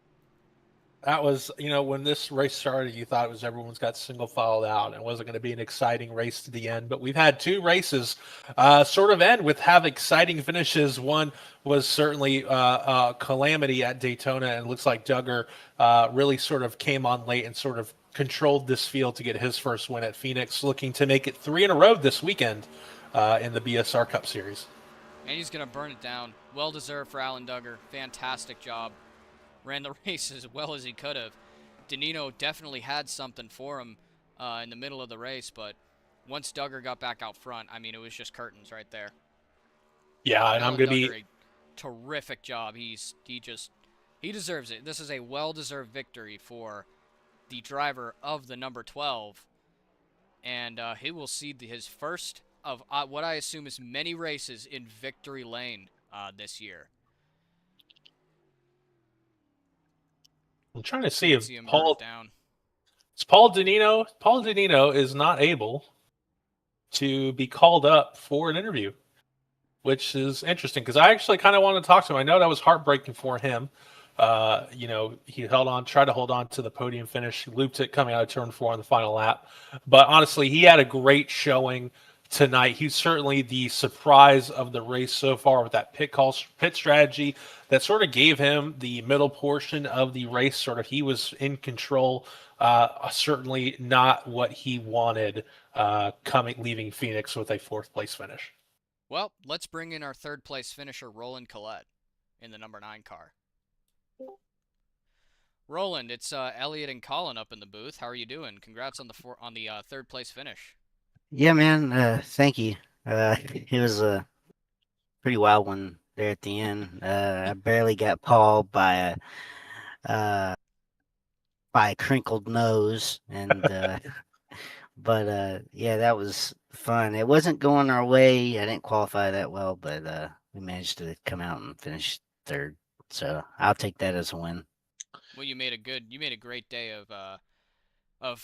That was, when this race started, you thought it was everyone's got single filed out and it wasn't going to be an exciting race to the end. But we've had 2 races sort of end with have exciting finishes. One was certainly calamity at Daytona, and it looks like Duggar really sort of came on late and sort of controlled this field to get his first win at Phoenix, looking to make it 3 in a row this weekend in the BSR Cup Series.
And he's going to burn it down. Well deserved for Alan Duggar. Fantastic job. Ran the race as well as he could have. Danino definitely had something for him in the middle of the race, but once Duggar got back out front, I mean, it was just curtains right there.
Yeah, and I'm
Alan
going to be
Duggar, a terrific job. He deserves it. This is a well-deserved victory for the driver of the number 12, and he will see his first of what I assume is many races in victory lane this year.
I'm trying to see
You can
if
see him burn it
Paul
down.
Paul Danino. Paul Danino is not able to be called up for an interview, which is interesting because I actually kind of wanted to talk to him. I know that was heartbreaking for him. He tried to hold on to the podium finish, looped it coming out of turn 4 on the final lap. But honestly, he had a great showing tonight. He's certainly the surprise of the race so far with that pit strategy that sort of gave him the middle portion of the race. Sort of, he was in control. Certainly not what he wanted leaving Phoenix with a 4th place finish.
Well, let's bring in our third place finisher, Roland Collette, in the number 9 car. Roland, it's Elliot and Colin up in the booth. How are you doing? Congrats on the third place finish.
Yeah, man. Thank you. It was a pretty wild one there at the end. I barely got Paul uh by a crinkled nose, and but yeah, that was fun. It wasn't going our way. I didn't qualify that well, but we managed to come out and finish third. So I'll take that as a win.
Well, you made a great day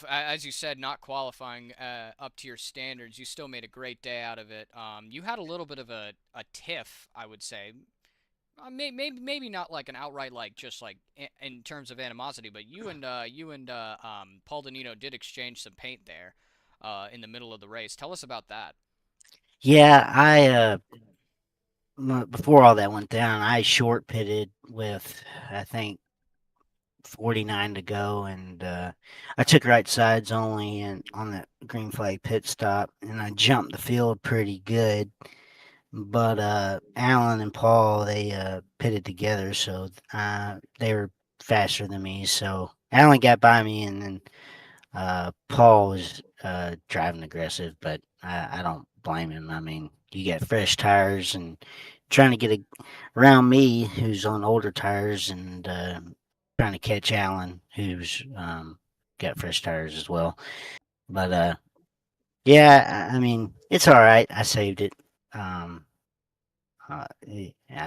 as you said, not qualifying up to your standards. You still made a great day out of it. You had a little bit of a tiff, I would say. Maybe not like an outright like just like in terms of animosity, but you and Paul Danino did exchange some paint there in the middle of the race. Tell us about that.
Yeah, before all that went down, I short pitted with I think 49 to go, and I took right sides only and on that green flag pit stop, and I jumped the field pretty good. But Alan and Paul, they pitted together, so they were faster than me. So Alan got by me, and then Paul was driving aggressive, but I don't blame him. I mean, you get fresh tires and trying to get around me, who's on older tires, and trying to catch Alan, who's got fresh tires as well. But yeah, I mean, it's all right. I saved it. I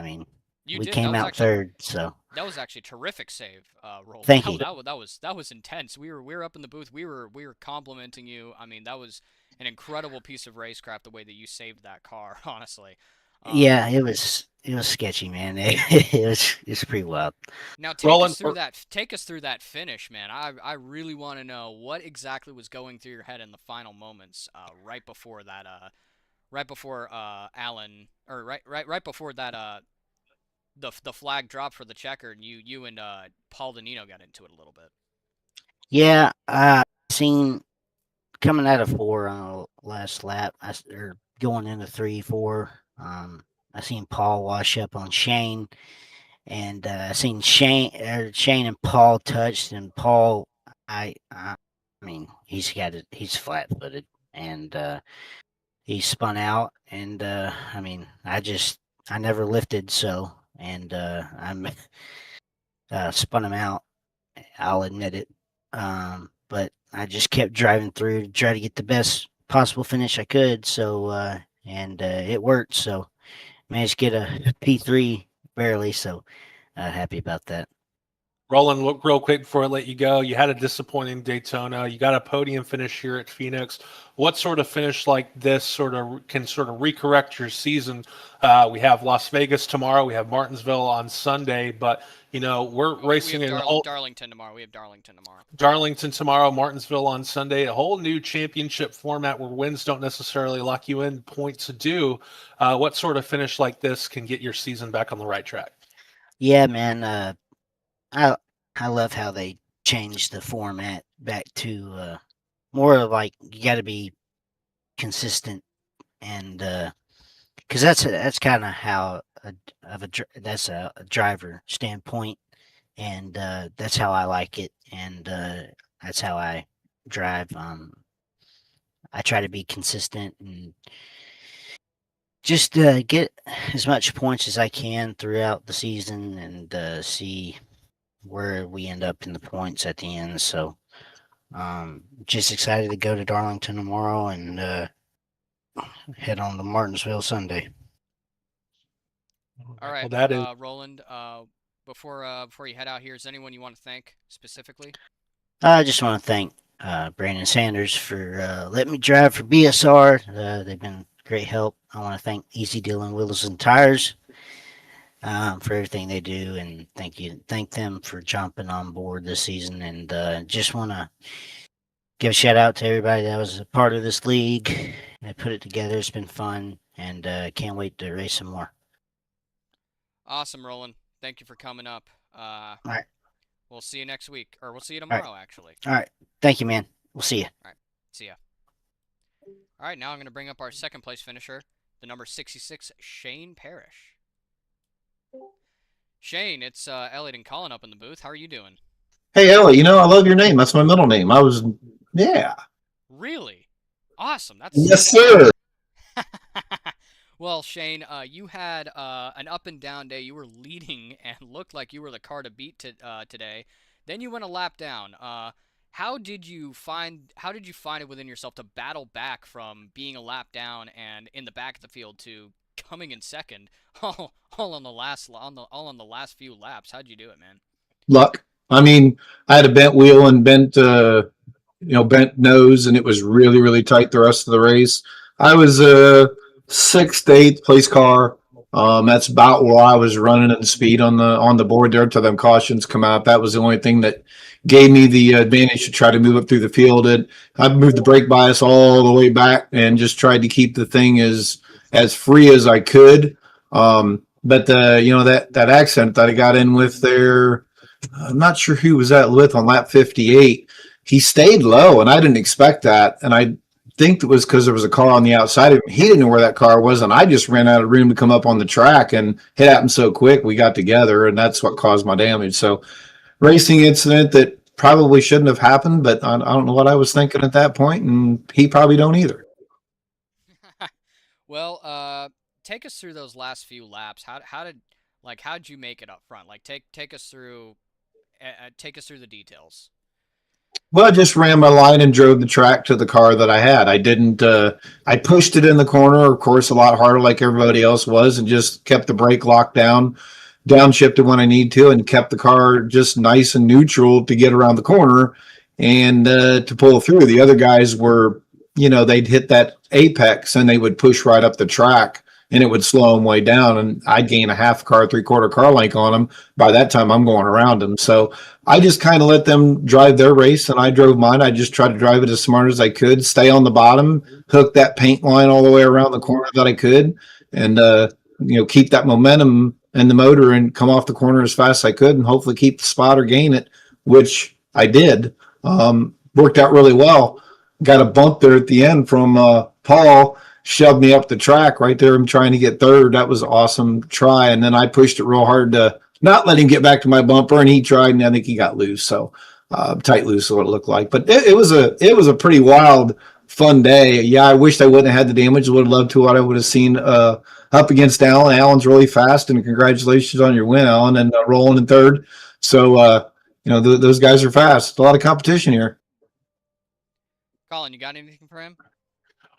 mean,
You
we
did. That
came
was
out
actually
third, so
that was actually a terrific save, Roland.
thank you.
That was intense. We were up in the booth. We were complimenting you. I mean, that was an incredible piece of racecraft the way that you saved that car. Honestly. Um,
Yeah, it was sketchy, man. It was pretty wild.
Now take us
Roland,
through that. Take us through that finish, man. I really want to know what exactly was going through your head in the final moments, right before Alan, or right before that the flag dropped for the checker, and you and Paul Danino got into it a little bit.
Yeah, I seen coming out of 4 on the last lap, or going into 3, 4. I seen Paul wash up on Shane, and I seen Shane and Paul touched, and Paul, I mean, he's flat footed, and he spun out, and I mean, I never lifted, so, and I'm spun him out. I'll admit it. But I just kept driving through to try to get the best possible finish I could. So, and it worked. So, managed to get a P3 barely. So, happy about that.
Roland, look real quick before I let you go. You had a disappointing Daytona. You got a podium finish here at Phoenix. What sort of finish like this can recorrect your season? We have Las Vegas tomorrow. We have Martinsville on Sunday. But we're racing in
Darlington tomorrow. We have Darlington tomorrow.
Darlington tomorrow. Martinsville on Sunday. A whole new championship format where wins don't necessarily lock you in, points do. What sort of finish like this can get your season back on the right track?
Yeah, man. I love how they changed the format back to more like you got to be consistent, and because that's kind of how that's a driver standpoint, and that's how I like it, and that's how I drive. I try to be consistent and just get as much points as I can throughout the season, and see where we end up in the points at the end. So, just excited to go to Darlington tomorrow and head on to Martinsville Sunday.
All right,
well, that is
Roland. Before you head out here, is there anyone you want to thank specifically?
I just want to thank Brandon Sanders for letting me drive for BSR. They've been great help. I want to thank Easy Dealing Wheels and Tires for everything they do, and thank them for jumping on board this season. And just want to give a shout out to everybody that was a part of this league. I put it together. It's been fun, and can't wait to race some more.
Awesome, Roland. Thank you for coming up.
All right.
We'll see you next week, or we'll see you tomorrow, actually.
All right. Thank you, man. We'll see you.
All right. See ya. All right, now I'm going to bring up our second place finisher, the number 66, Shane Parrish. Shane, it's Elliot and Colin up in the booth. How are you doing?
Hey, Elliot, I love your name. That's my middle name. Yeah.
Really? Awesome. That's
Yes, sir.
Well, Shane, you had an up and down day. You were leading and looked like you were the car to beat today. Then you went a lap down. How did you find it within yourself to battle back from being a lap down and in the back of the field to coming in second, all on the last few laps? How'd you do it, man?
Luck. I had a bent wheel and bent nose, and it was really, really tight the rest of the race. I was 6th to 8th place car. That's about where I was running at the speed on the board there till them cautions come out. That was the only thing that gave me the advantage to try to move up through the field. I moved the brake bias all the way back and just tried to keep the thing as free as I could. But that accident that I got in with there, I'm not sure who was that with on lap 58. He stayed low, and I didn't expect that. And I think it was because there was a car on the outside of him. He didn't know where that car was, and I just ran out of room to come up on the track, and it happened so quick. We got together, and that's what caused my damage. So, racing incident that probably shouldn't have happened, but I don't know what I was thinking at that point, and he probably don't either.
Well, take us through those last few laps. How'd you make it up front? Like, take us through the details.
Well, I just ran my line and drove the track to the car that I had. I didn't, I pushed it in the corner, of course, a lot harder like everybody else was, and just kept the brake locked down, downshifted when I need to, and kept the car just nice and neutral to get around the corner and to pull through. The other guys were, they'd hit that apex and they would push right up the track, and it would slow them way down, and I'd gain a half car, 3/4 car length on them. By that time, I'm going around them. So I just kind of let them drive their race, and I drove mine. I just tried to drive it as smart as I could, stay on the bottom, hook that paint line all the way around the corner that I could, and keep that momentum and the motor and come off the corner as fast as I could and hopefully keep the spot or gain it, which I did. Worked out really well. Got a bump there at the end from Paul, shoved me up the track right there. I'm trying to get third. That was an awesome try. And then I pushed it real hard to not let him get back to my bumper, and he tried, and I think he got loose. So tight loose is what it looked like. But it was a pretty wild, fun day. Yeah, I wished I wouldn't have had the damage. Would have loved to. What I would have seen up against Alan. Alan's really fast, and congratulations on your win, Alan, and rolling in third. So those guys are fast. A lot of competition here.
Colin, you got anything for him?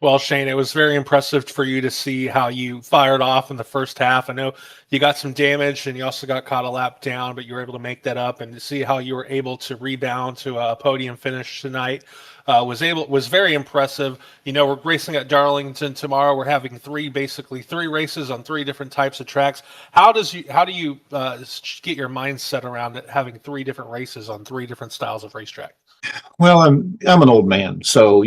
Well, Shane, it was very impressive for you to see how you fired off in the first half. I know you got some damage and you also got caught a lap down, but you were able to make that up, and to see how you were able to rebound to a podium finish tonight was very impressive. We're racing at Darlington tomorrow. We're having three races on three different types of tracks. How do you get your mindset around it, having three different races on three different styles of racetrack?
Well, I'm an old man, so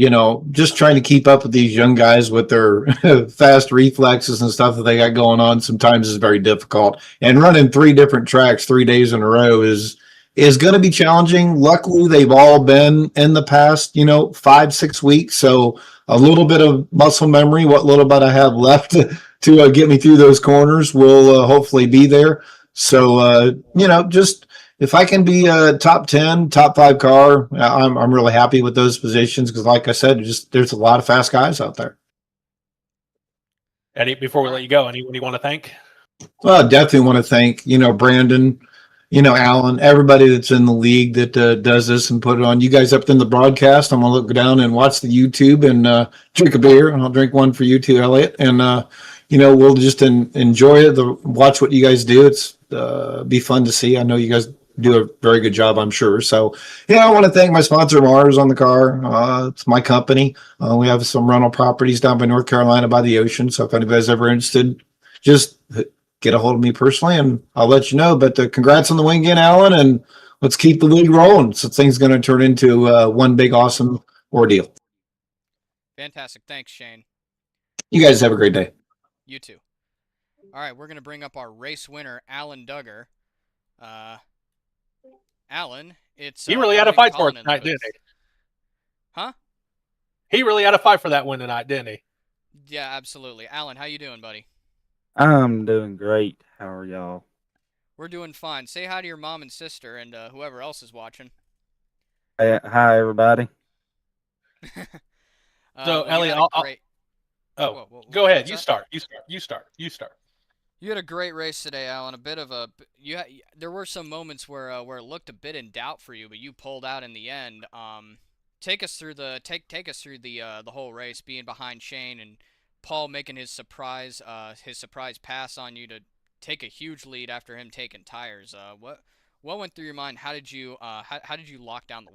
just trying to keep up with these young guys with their fast reflexes and stuff that they got going on sometimes is very difficult. And running three different tracks 3 days in a row is going to be challenging. Luckily, they've all been in the past 5-6 weeks, so a little bit of muscle memory, what little bit I have left to get me through those corners will hopefully be there. So just. If I can be a top 10, top 5 car, I'm really happy with those positions because, like I said, there's a lot of fast guys out there.
Eddie, before we let you go, anyone you want to thank?
Well, I definitely want to thank, Brandon, Alan, everybody that's in the league that does this and put it on. You guys up in the broadcast, I'm going to look down and watch the YouTube and drink a beer, and I'll drink one for you too, Elliot. And, we'll just enjoy it, watch what you guys do. It's be fun to see. I know you guys do a very good job, I'm sure. So, I want to thank my sponsor, Mars, on the car. It's my company. We have some rental properties down by North Carolina by the ocean. So if anybody's ever interested, just get a hold of me personally and I'll let you know. But congrats on the win again, Alan, and let's keep the league rolling. So things going to turn into one big, awesome ordeal.
Fantastic. Thanks, Shane.
You guys have a great day.
You too. All right, we're going to bring up our race winner, Alan Duggar. Alan,
he really had a fight for it tonight, didn't he?
Huh?
He really had a fight for that win tonight, didn't he?
Yeah, absolutely. Alan, how you doing, buddy?
I'm doing great. How are y'all?
We're doing fine. Say hi to your mom and sister and whoever else is watching.
Hi, everybody.
So, Elliot, go ahead. You start. You had
a great race today, Alan. There were some moments where it looked a bit in doubt for you, but you pulled out in the end. Take us through the whole race, being behind Shane and Paul making his surprise pass on you to take a huge lead after him taking tires. What went through your mind? How did you lock down the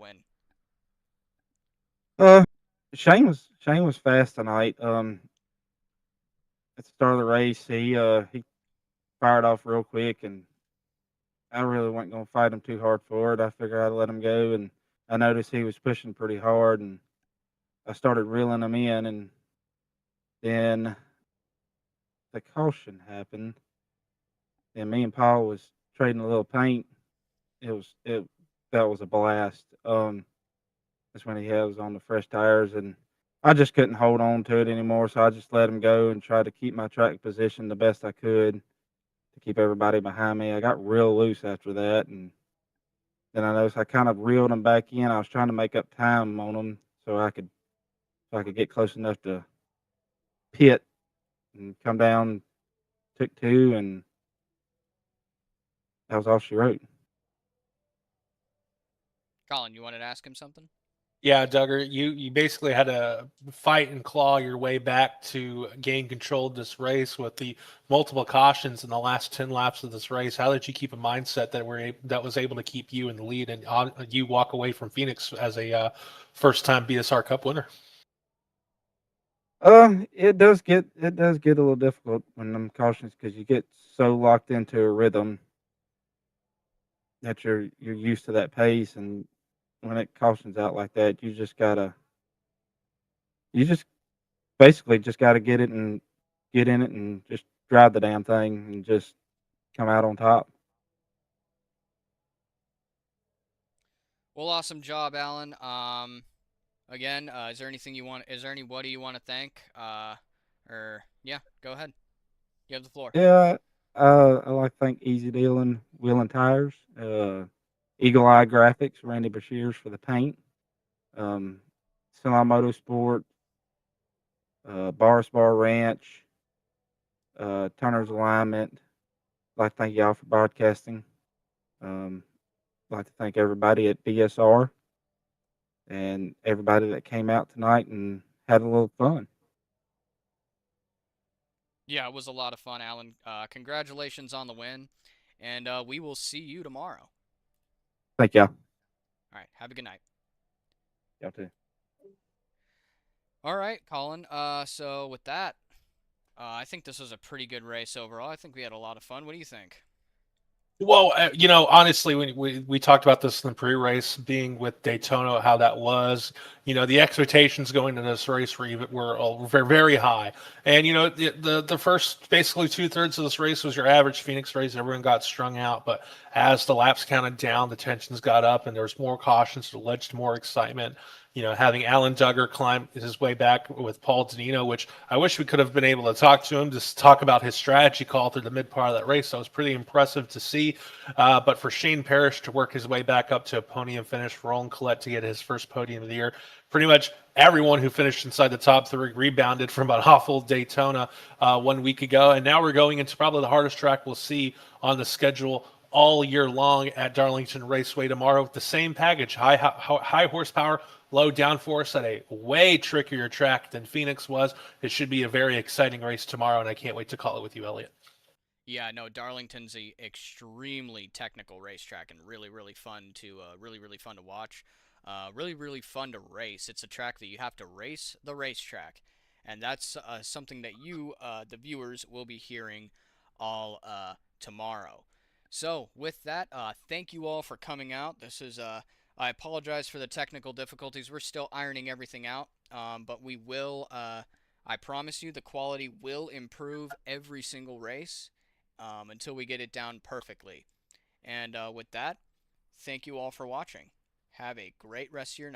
win?
Shane was fast tonight. At the start of the race, he fired off real quick, and I really wasn't going to fight him too hard for it. I figured I'd let him go, and I noticed he was pushing pretty hard, and I started reeling him in, and then the caution happened, and me and Paul was trading a little paint. That was a blast. That's when he was on the fresh tires, and I just couldn't hold on to it anymore, so I just let him go and tried to keep my track position the best I could to keep everybody behind me. I got real loose after that, and then I noticed I kind of reeled him back in. I was trying to make up time on him so I could get close enough to pit and come down, took two, and that was all she wrote.
Colin, you wanted to ask him something?
Yeah, Duggar, you basically had to fight and claw your way back to gain control of this race with the multiple cautions in the last 10 laps of this race. How did you keep a mindset that was able to keep you in the lead and you walk away from Phoenix as a first-time BSR Cup winner?
It does get a little difficult when them cautions, because you get so locked into a rhythm that you're used to that pace, and when it cautions out like that, you just basically just gotta get in it and just drive the damn thing and just come out on top.
Well, awesome job, Alan. Again, is there anything you want? Is there anybody you want to thank? Or yeah, go ahead. You have the floor.
Yeah, I like to thank Easy Dealing Wheel and Tires, Eagle Eye Graphics, Randy Bashirs for the paint, Semi Motorsport, Boris Bar Ranch, Turner's Alignment. I'd like to thank y'all for broadcasting. I'd like to thank everybody at BSR and everybody that came out tonight and had a little fun.
Yeah, it was a lot of fun, Alan. Congratulations on the win, and we will see you tomorrow.
Thank y'all.
All right, have a good night.
Y'all too.
All right, Colin. So with that, I think this was a pretty good race overall. I think we had a lot of fun. What do you think?
Well, honestly, we talked about this in the pre-race, being with Daytona, how that was. The expectations going into this race were very, very high. And the first basically 2/3 of this race was your average Phoenix race. Everyone got strung out, but as the laps counted down, the tensions got up, and there was more cautions, it led to more excitement. Having Alan Duggar climb his way back with Paul Danino, which I wish we could have been able to talk to him, just talk about his strategy call through the mid part of that race. That was pretty impressive to see. But for Shane Parrish to work his way back up to a podium finish, for Roland Collette to get his first podium of the year, pretty much everyone who finished inside the top three rebounded from an awful Daytona 1 week ago. And now we're going into probably the hardest track we'll see on the schedule all year long at Darlington Raceway tomorrow with the same package, high horsepower, low downforce at a way trickier track than Phoenix was. It should be a very exciting race tomorrow, and I can't wait to call it with you, Elliot.
Yeah, no, Darlington's a extremely technical racetrack and really, really fun to really fun to watch. Really fun to race. It's a track that you have to race the racetrack, and that's something that you, the viewers, will be hearing all tomorrow. So with that, thank you all for coming out. This is I apologize for the technical difficulties. We're still ironing everything out, but we will. I promise you, the quality will improve every single race until we get it down perfectly. And with that, thank you all for watching. Have a great rest of your night.